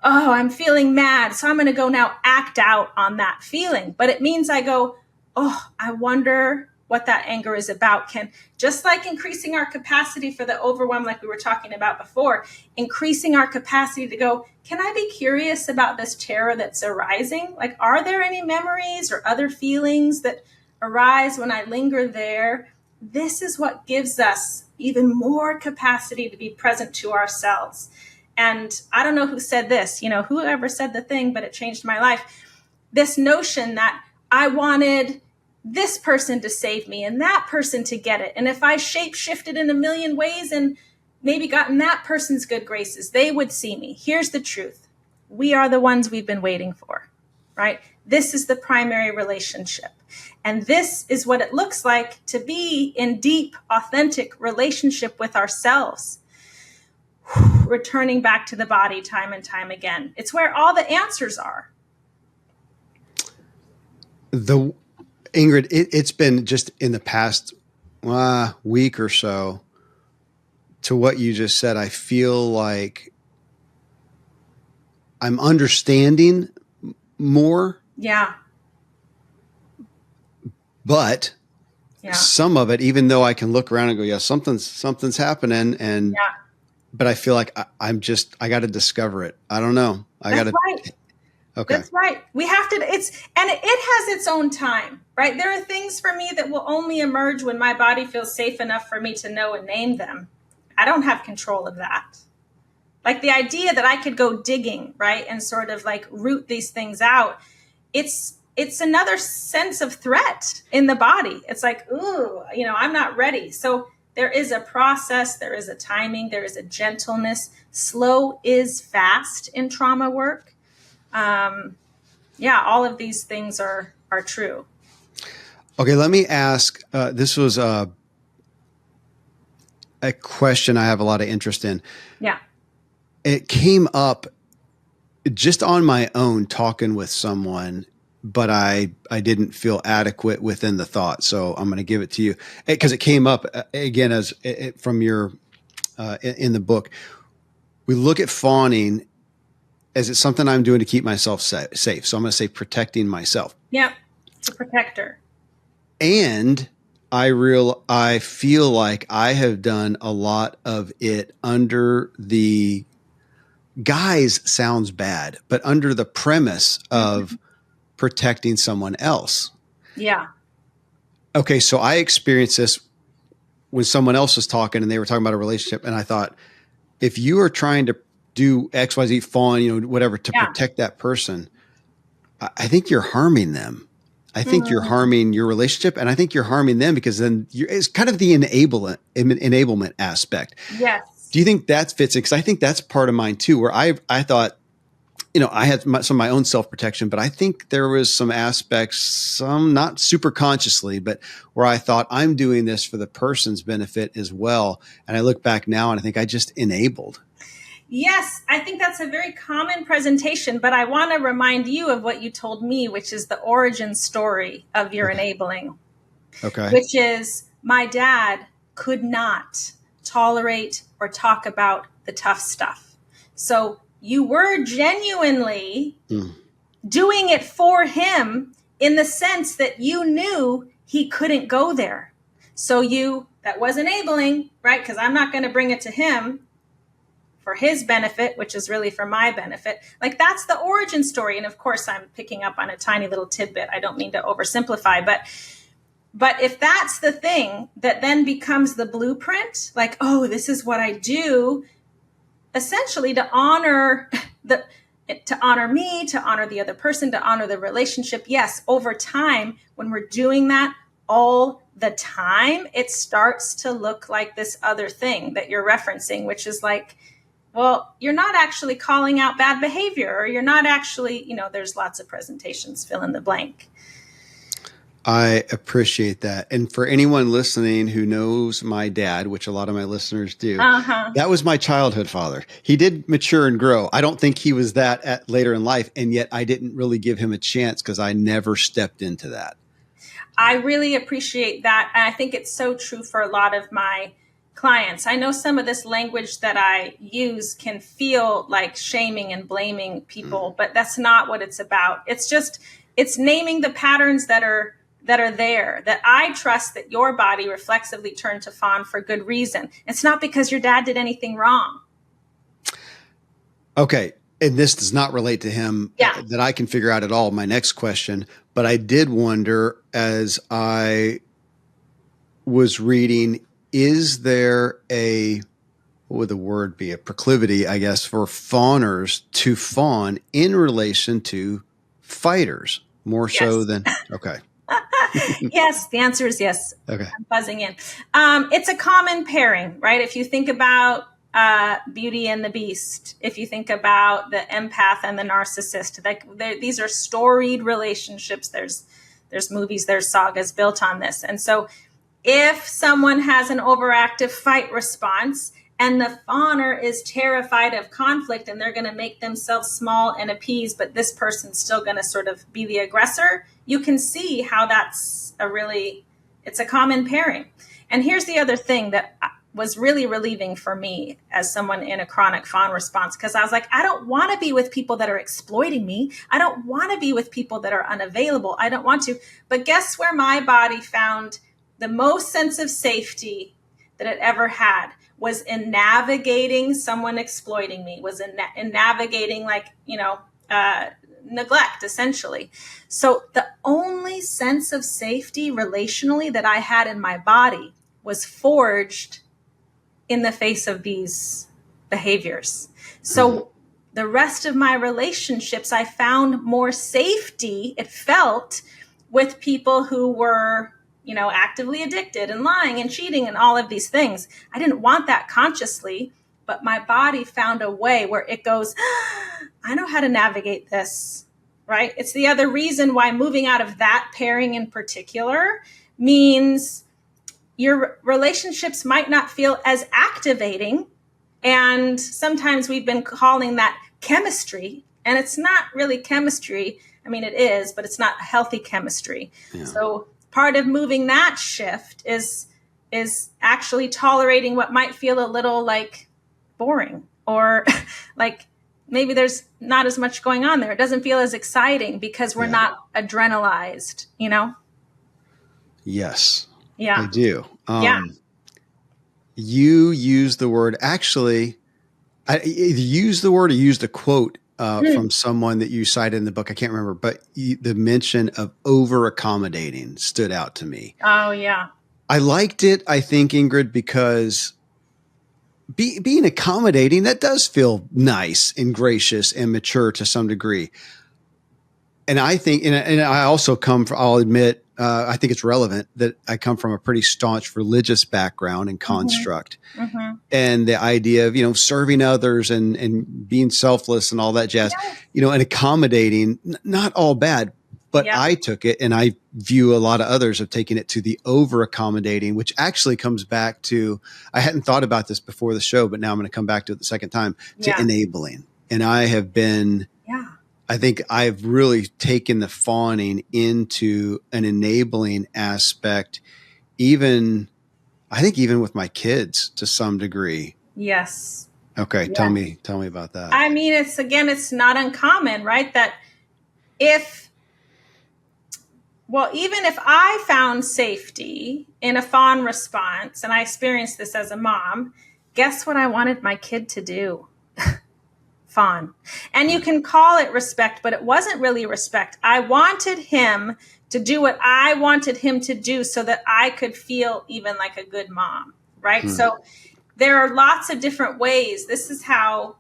S2: oh, I'm feeling mad, so I'm going to go now act out on that feeling. But it means I go, oh, I wonder what that anger is about. Can, just like increasing our capacity for the overwhelm, like we were talking about before, increasing our capacity to go, can I be curious about this terror that's arising? Like, are there any memories or other feelings that arise when I linger there? This is what gives us even more capacity to be present to ourselves. And I don't know who said this, whoever said the thing, but it changed my life. This notion that I wanted this person to save me and that person to get it. And if I shape shifted in a million ways and maybe gotten that person's good graces, they would see me. Here's the truth. We are the ones we've been waiting for, right? This is the primary relationship. And this is what it looks like to be in deep, authentic relationship with ourselves. Returning back to the body time and time again. It's where all the answers are.
S1: Ingrid, it's been just in the past week or so, to what you just said, I feel like I'm understanding more.
S2: Yeah.
S1: But some of it, even though I can look around and go, yeah, something's happening. And, but I feel like I got to discover it. I don't know.
S2: That's right.
S1: Okay.
S2: That's right. We have to, it has its own time, right? There are things for me that will only emerge when my body feels safe enough for me to know and name them. I don't have control of that. Like the idea that I could go digging, right? And sort of like root these things out. It's another sense of threat in the body. It's like, ooh, I'm not ready. So there is a process, there is a timing, there is a gentleness. Slow is fast in trauma work. All of these things are true.
S1: Okay, let me ask, this was a question I have a lot of interest in.
S2: Yeah.
S1: It came up just on my own talking with someone, but I didn't feel adequate within the thought. So I'm going to give it to you because it came up again from your in the book. We look at fawning as it's something I'm doing to keep myself safe. So I'm going to say protecting myself.
S2: Yeah, it's a protector.
S1: And I feel like I have done a lot of it under the guise sounds bad, but under the premise of protecting someone else.
S2: Yeah.
S1: Okay. So I experienced this when someone else was talking and they were talking about a relationship. And I thought, if you are trying to do XYZ fawn, whatever, to protect that person, I think you're harming them. I think you're harming your relationship, and I think you're harming them because then it's kind of the enablement aspect.
S2: Yes.
S1: Do you think that fits it? Because I think that's part of mine too, where I thought, I had some of my own self-protection, but I think there was some aspects, some not super consciously, but where I thought I'm doing this for the person's benefit as well. And I look back now and I think I just enabled.
S2: Yes, I think that's a very common presentation, but I want to remind you of what you told me, which is the origin story of your enabling.
S1: Okay.
S2: Which is my dad could not tolerate or talk about the tough stuff. So you were genuinely doing it for him in the sense that you knew he couldn't go there. So that was enabling, right? Because I'm not going to bring it to him for his benefit, which is really for my benefit. Like that's the origin story. And of course I'm picking up on a tiny little tidbit. I don't mean to oversimplify, but if that's the thing that then becomes the blueprint, like, oh, this is what I do, essentially to honor to honor me, to honor the other person, to honor the relationship. Yes, over time, when we're doing that all the time, it starts to look like this other thing that you're referencing, which is like, well, you're not actually calling out bad behavior, or you're not actually, there's lots of presentations, fill in the blank.
S1: I appreciate that. And for anyone listening who knows my dad, which a lot of my listeners do, that was my childhood father. He did mature and grow. I don't think he was that later in life. And yet I didn't really give him a chance because I never stepped into that.
S2: I really appreciate that. And I think it's so true for a lot of my clients. I know some of this language that I use can feel like shaming and blaming people, but that's not what it's about. It's naming the patterns that are there, that I trust that your body reflexively turned to fawn for good reason. It's not because your dad did anything wrong.
S1: Okay. And this does not relate to him that I can figure out at all. My next question, but I did wonder as I was reading, is there what would the word be? A proclivity, I guess, for fawners to fawn in relation to fighters more so than, okay.
S2: Yes, the answer is yes.
S1: Okay.
S2: I'm buzzing in. It's a common pairing, right? If you think about Beauty and the Beast, if you think about the empath and the narcissist, like these are storied relationships. There's movies, there's sagas built on this. And so if someone has an overactive fight response and the fawner is terrified of conflict and they're going to make themselves small and appease, but this person's still going to sort of be the aggressor, you can see how it's a common pairing. And here's the other thing that was really relieving for me as someone in a chronic fawn response, because I was like, I don't want to be with people that are exploiting me. I don't want to be with people that are unavailable. I don't want to. But guess where my body found the most sense of safety that it ever had was in navigating someone exploiting me, was in navigating neglect, essentially. So the only sense of safety relationally that I had in my body was forged in the face of these behaviors. So the rest of my relationships, I found more safety, it felt, with people who were, actively addicted and lying and cheating and all of these things. I didn't want that consciously, but my body found a way where it goes, I know how to navigate this, right? It's the other reason why moving out of that pairing in particular means your relationships might not feel as activating. And sometimes we've been calling that chemistry, and it's not really chemistry. I mean, it is, but it's not healthy chemistry. Yeah. So part of moving that shift is actually tolerating what might feel a little like boring, or like maybe there's not as much going on there. It doesn't feel as exciting because we're not adrenalized,
S1: Yes.
S2: Yeah.
S1: I do. You use the word, actually, either use the word or use the quote from someone that you cited in the book. I can't remember, but the mention of over accommodating stood out to me.
S2: Oh, yeah.
S1: I liked it, I think, Ingrid, because being accommodating, that does feel nice and gracious and mature to some degree. And I think, and I also come from, I'll admit, I think it's relevant that I come from a pretty staunch religious background and construct. Mm-hmm. And the idea of, serving others and being selfless and all that jazz, and accommodating, not all bad, but I took it, and I view a lot of others have taken it to the over accommodating, which actually comes back to, I hadn't thought about this before the show, but now I'm going to come back to it the second time, to enabling. And I have been, I think I've really taken the fawning into an enabling aspect, even with my kids to some degree.
S2: Yes.
S1: Okay. Tell me about that.
S2: I mean, it's not uncommon, right? That even if I found safety in a fawn response, and I experienced this as a mom, guess what I wanted my kid to do? Fawn. And you can call it respect, but it wasn't really respect. I wanted him to do what I wanted him to do so that I could feel even like a good mom, right? So there are lots of different ways. This is how,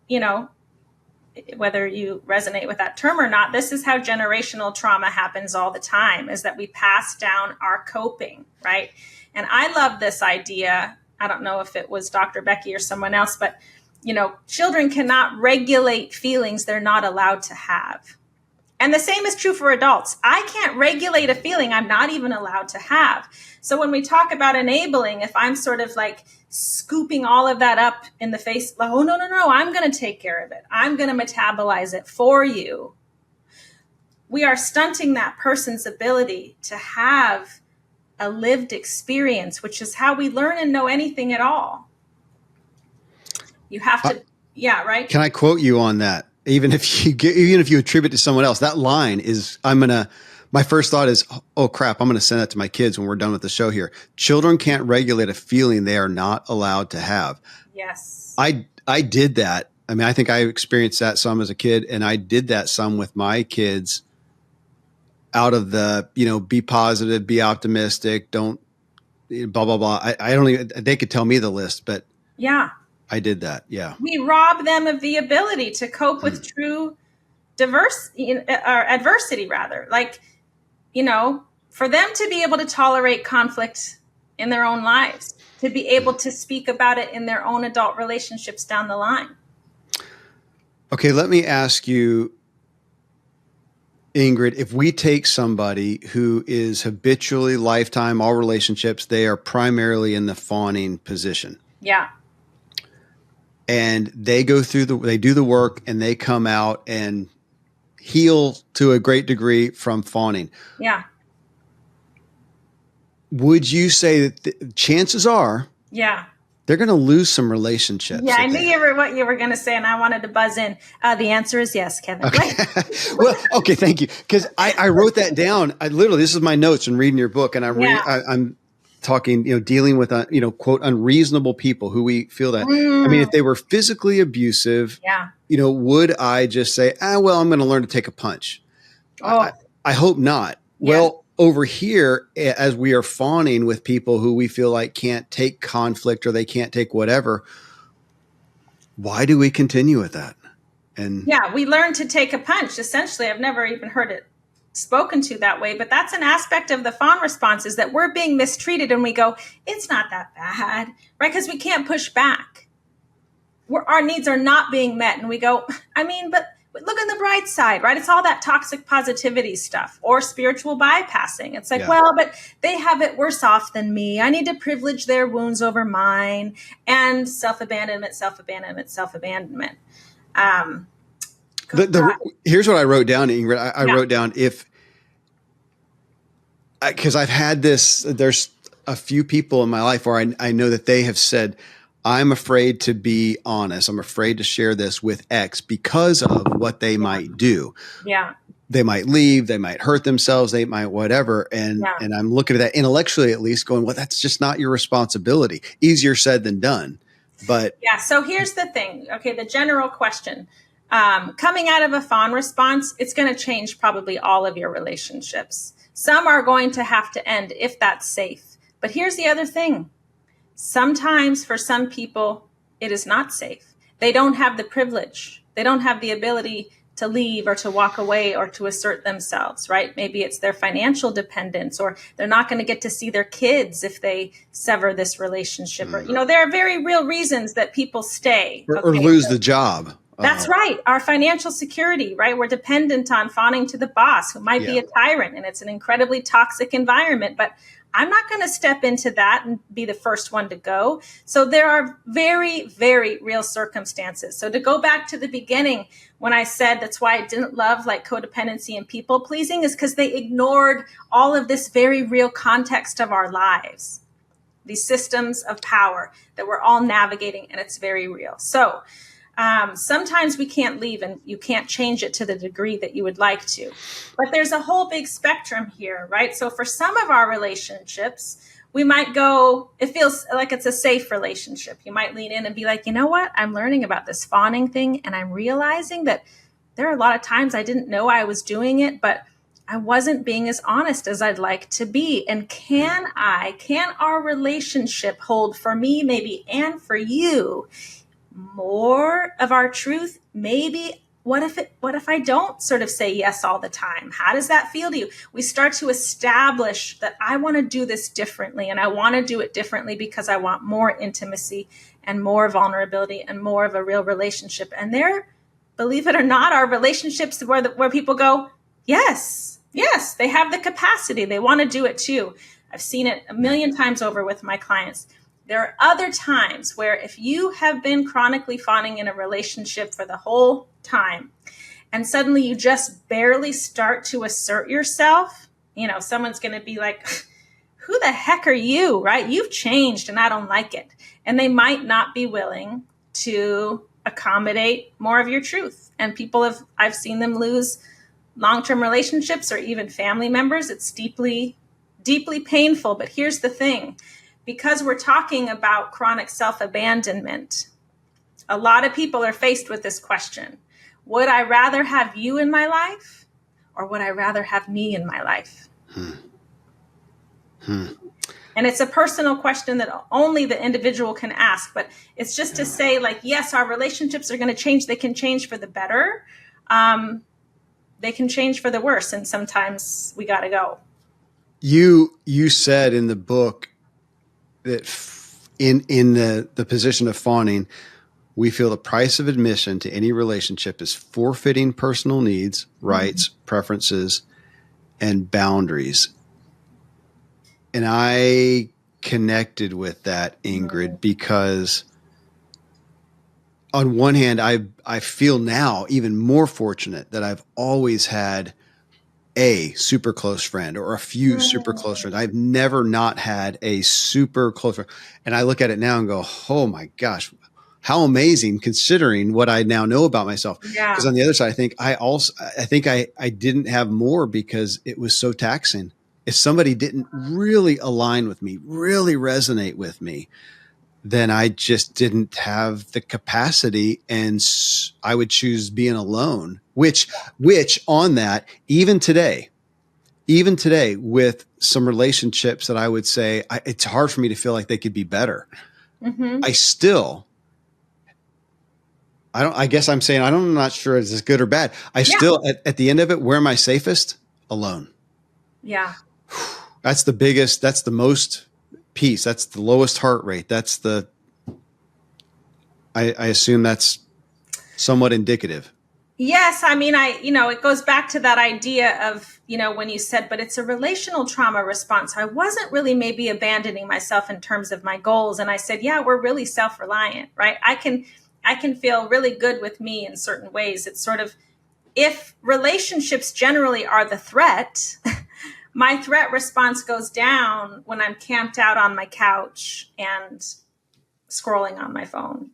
S2: whether you resonate with that term or not, this is how generational trauma happens all the time, is that we pass down our coping, right? And I love this idea. I don't know if it was Dr. Becky or someone else, but children cannot regulate feelings they're not allowed to have. And the same is true for adults. I can't regulate a feeling I'm not even allowed to have. So when we talk about enabling, if I'm sort of like scooping all of that up in the face, like, oh, no, I'm going to take care of it. I'm going to metabolize it for you. We are stunting that person's ability to have a lived experience, which is how we learn and know anything at all. You have to, right?
S1: Can I quote you on that? Even if you attribute it to someone else, that line is, my first thought is, oh crap, I'm going to send that to my kids when we're done with the show here. Children can't regulate a feeling they are not allowed to have.
S2: Yes.
S1: I did that. I mean, I think I experienced that some as a kid, and I did that some with my kids out of the, be positive, be optimistic, don't blah, blah, blah. I don't even, they could tell me the list, but I did that. Yeah.
S2: We rob them of the ability to cope with true adversity, rather. Like, for them to be able to tolerate conflict in their own lives, to be able to speak about it in their own adult relationships down the line.
S1: Okay, let me ask you, Ingrid, if we take somebody who is habitually lifetime, all relationships, they are primarily in the fawning position.
S2: Yeah.
S1: And they go through they do the work and they come out and heal to a great degree from fawning.
S2: Yeah.
S1: Would you say that the chances are,
S2: yeah,
S1: they're going to lose some relationships?
S2: Yeah, I knew what you were going to say, and I wanted to buzz in. The answer is yes, Kevin.
S1: Okay. Well, okay, thank you. Because I wrote that down. This is my notes and reading your book, and I'm talking, dealing with, quote, unreasonable people who we feel that. I mean, if they were physically abusive, would I just say, well, I'm going to learn to take a punch?
S2: Oh.
S1: I hope not. Yeah. Well, over here, as we are fawning with people who we feel like can't take conflict or they can't take whatever, why do we continue with that? And
S2: we learn to take a punch. Essentially, I've never even heard it spoken to that way, but that's an aspect of the fawn response, is that we're being mistreated and we go, it's not that bad, right? Because we can't push back. Our needs are not being met. And we go, but look on the bright side, right? It's all that toxic positivity stuff or spiritual bypassing. It's like, well, but they have it worse off than me. I need to privilege their wounds over mine. And self-abandonment.
S1: Here's what I wrote down, Ingrid. I wrote down because I've had this, there's a few people in my life where I know that they have said, I'm afraid to be honest. I'm afraid to share this with X because of what they might do.
S2: Yeah.
S1: They might leave, they might hurt themselves, they might whatever. And I'm looking at that intellectually, at least, going, well, that's just not your responsibility. Easier said than done. But
S2: so here's the thing. Okay. The general question, coming out of a fawn response, it's going to change probably all of your relationships. Some are going to have to end if that's safe. But here's the other thing. Sometimes for some people, it is not safe. They don't have the privilege. They don't have the ability to leave or to walk away or to assert themselves, right? Maybe it's their financial dependence, or they're not going to get to see their kids if they sever this relationship. Or, there are very real reasons that people stay.
S1: Or lose the job.
S2: That's right. Our financial security, right? We're dependent on fawning to the boss, who might be a tyrant, and it's an incredibly toxic environment. But I'm not going to step into that and be the first one to go. So there are very, very real circumstances. So to go back to the beginning, when I said that's why I didn't love like codependency and people pleasing, is because they ignored all of this very real context of our lives, these systems of power that we're all navigating, and it's very real. So sometimes we can't leave and you can't change it to the degree that you would like to. But there's a whole big spectrum here, right? So for some of our relationships, we might go, it feels like it's a safe relationship. You might lean in and be like, you know what? I'm learning about this fawning thing, and I'm realizing that there are a lot of times I didn't know I was doing it, but I wasn't being as honest as I'd like to be. And can our relationship hold for me, maybe, and for you, more of our truth? Maybe what if I don't sort of say yes all the time? How does that feel to you? We start to establish that I want to do this differently, and I want to do it differently because I want more intimacy and more vulnerability and more of a real relationship. And there, believe it or not, are relationships where people go, yes, they have the capacity. They want to do it too. I've seen it a million times over with my clients. There are other times where if you have been chronically fawning in a relationship for the whole time, and suddenly you just barely start to assert yourself, someone's going to be like, who the heck are you, right? You've changed and I don't like it. And they might not be willing to accommodate more of your truth. And I've seen them lose long-term relationships or even family members. It's deeply, deeply painful. But here's the thing. Because we're talking about chronic self-abandonment, a lot of people are faced with this question. Would I rather have you in my life, or would I rather have me in my life? And it's a personal question that only the individual can ask. But it's just to say, like, yes, our relationships are going to change. They can change for the better. They can change for the worse. And sometimes we got to go.
S1: You said in the book that in the position of fawning, we feel the price of admission to any relationship is forfeiting personal needs, rights, preferences, and boundaries. And I connected with that, Ingrid, because on one hand, I feel now even more fortunate that I've always had a super close friend or a few super close friends. I've never not had a super close friend. And I look at it now and go, oh my gosh, how amazing considering what I now know about myself.
S2: Yeah.
S1: Because on the other side, I think I didn't have more because it was so taxing. If somebody didn't really align with me, really resonate with me, then I just didn't have the capacity, and I would choose being alone, which on that, even today with some relationships that I would say it's hard for me to feel like they could be better. I guess I'm saying, I'm not sure it's as good or bad. Still, at the end of it, where am I safest? Alone.
S2: Yeah.
S1: That's the biggest, that's the most peace. That's the lowest heart rate. I assume that's somewhat indicative.
S2: Yes. I mean, it goes back to that idea of, when you said, but it's a relational trauma response. I wasn't really maybe abandoning myself in terms of my goals. And I said, yeah, we're really self-reliant, right? I can feel really good with me in certain ways. It's sort of, if relationships generally are the threat, my threat response goes down when I'm camped out on my couch and scrolling on my phone,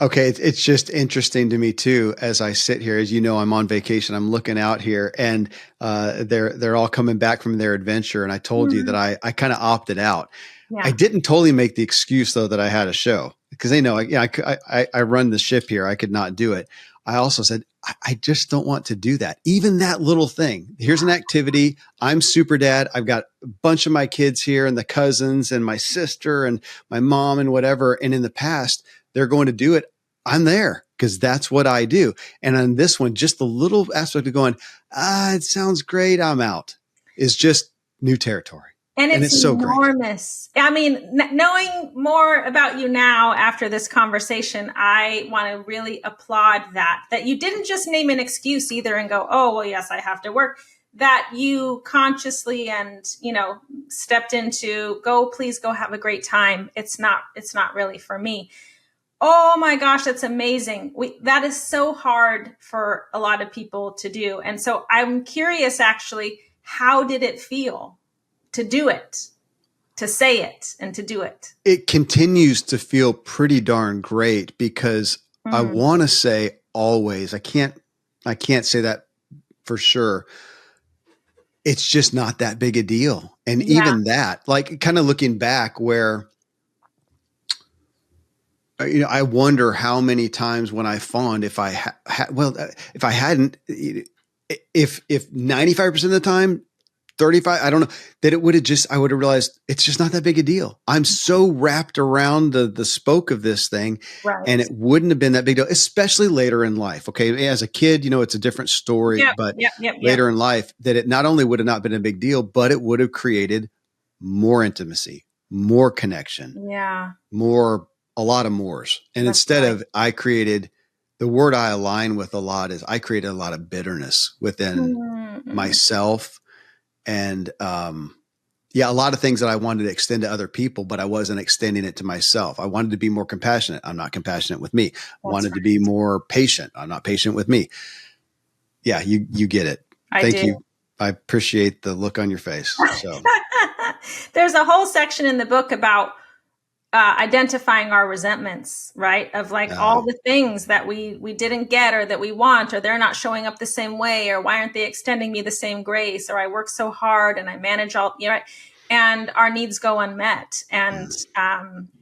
S1: Okay. It's just interesting to me too, as I sit here, as you know, I'm on vacation, I'm looking out here and, they're all coming back from their adventure. And I told you that I kind of opted out. Yeah. I didn't totally make the excuse though, that I had a show because they know, I run the ship here. I could not do it. I also said, I just don't want to do that. Even that little thing. Here's an activity. I'm super dad. I've got a bunch of my kids here and the cousins and my sister and my mom and whatever. And in the past, they're going to do it. I'm there because that's what I do. And on this one, just the little aspect of going, it sounds great, I'm out, is just new territory.
S2: And it's
S1: so
S2: enormous. Great. I mean, knowing more about you now after this conversation, I want to really applaud that you didn't just name an excuse either and go, oh, well, yes, I have to work. That you consciously and, stepped into please go have a great time. It's not really for me. Oh my gosh, that's amazing. That is so hard for a lot of people to do. And so I'm curious, actually, how did it feel to do it, to say it and to do it?
S1: It continues to feel pretty darn great because I want to say always, I can't say that for sure. It's just not that big a deal. And even that, like kind of looking back where, I wonder how many times when I fawned, if I hadn't, if 95% of the time, 35, I don't know, that it would have I would have realized it's just not that big a deal. I'm so wrapped around the spoke of this thing, and it wouldn't have been that big deal, especially later in life. Okay. As a kid, it's a different story, but later in life, that it not only would have not been a big deal, but it would have created more intimacy, more connection, a lot of mores. And instead of, I created, the word I align with a lot is I created a lot of bitterness within myself. And, a lot of things that I wanted to extend to other people, but I wasn't extending it to myself. I wanted to be more compassionate. I'm not compassionate with me. I wanted to be more patient. I'm not patient with me. Yeah. You get it. Thank you. I appreciate the look on your face. So
S2: there's a whole section in the book about identifying our resentments, right? Of all the things that we didn't get or that we want, or they're not showing up the same way, or why aren't they extending me the same grace, or I work so hard and I manage all, and our needs go unmet. And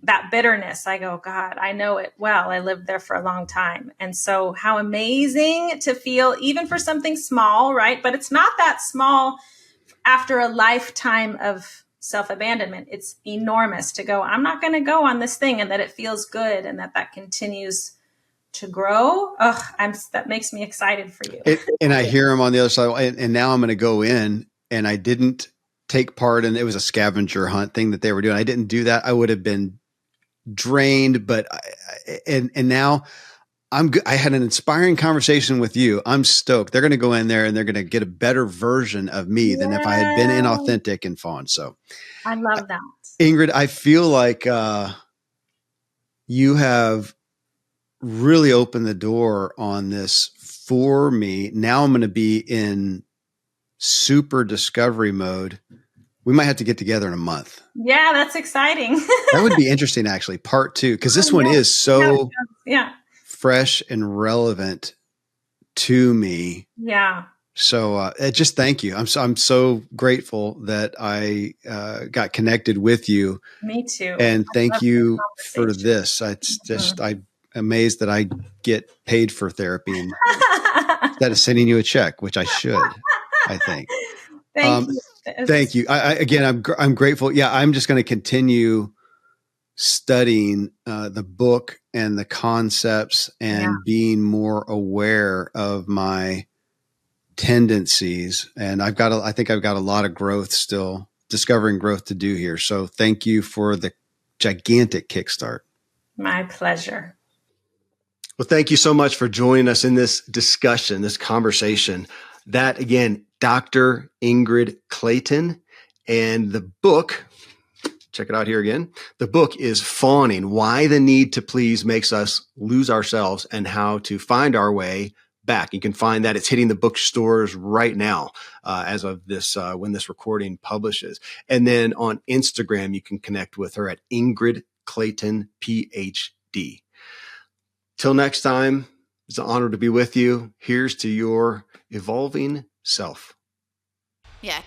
S2: that bitterness, I go, God, I know it well. I lived there for a long time. And so how amazing to feel, even for something small, right? But it's not that small after a lifetime of self-abandonment. It's enormous to go, I'm not going to go on this thing, and that it feels good, and that continues to grow. That makes me excited for you.
S1: And I hear him on the other side. And now I'm going to go in, and I didn't take part in, it was a scavenger hunt thing that they were doing. I didn't do that. I would have been drained, but and now I had an inspiring conversation with you. I'm stoked. They're going to go in there and they're going to get a better version of me than if I had been inauthentic and fawn. So
S2: I love that.
S1: Ingrid, I feel like you have really opened the door on this for me. Now I'm going to be in super discovery mode. We might have to get together in a month.
S2: Yeah, that's exciting.
S1: That would be interesting, actually, part 2, because this one is so fresh and relevant to me.
S2: Yeah.
S1: So just thank you. I'm so grateful that I got connected with you.
S2: Me too.
S1: And thank you for this. It's just I'm amazed that I get paid for therapy instead of sending you a check, which I should. I think.
S2: Thank you.
S1: Thank you. I'm grateful. Yeah, I'm just going to continue studying the book and the concepts and being more aware of my tendencies. And I think I've got a lot of growth still, discovering growth to do here. So thank you for the gigantic kickstart.
S2: My pleasure.
S1: Well, thank you so much for joining us in this discussion, this conversation. That, again, Dr. Ingrid Clayton. And the book, check it out here again. The book is Fawning, Why the Need to Please Makes Us Lose Ourselves and How to Find Our Way Back. You can find that. It's hitting the bookstores right now as of this, when this recording publishes. And then on Instagram, you can connect with her at Ingrid Clayton, PhD. Till next time, it's an honor to be with you. Here's to your evolving self.
S3: Yeah.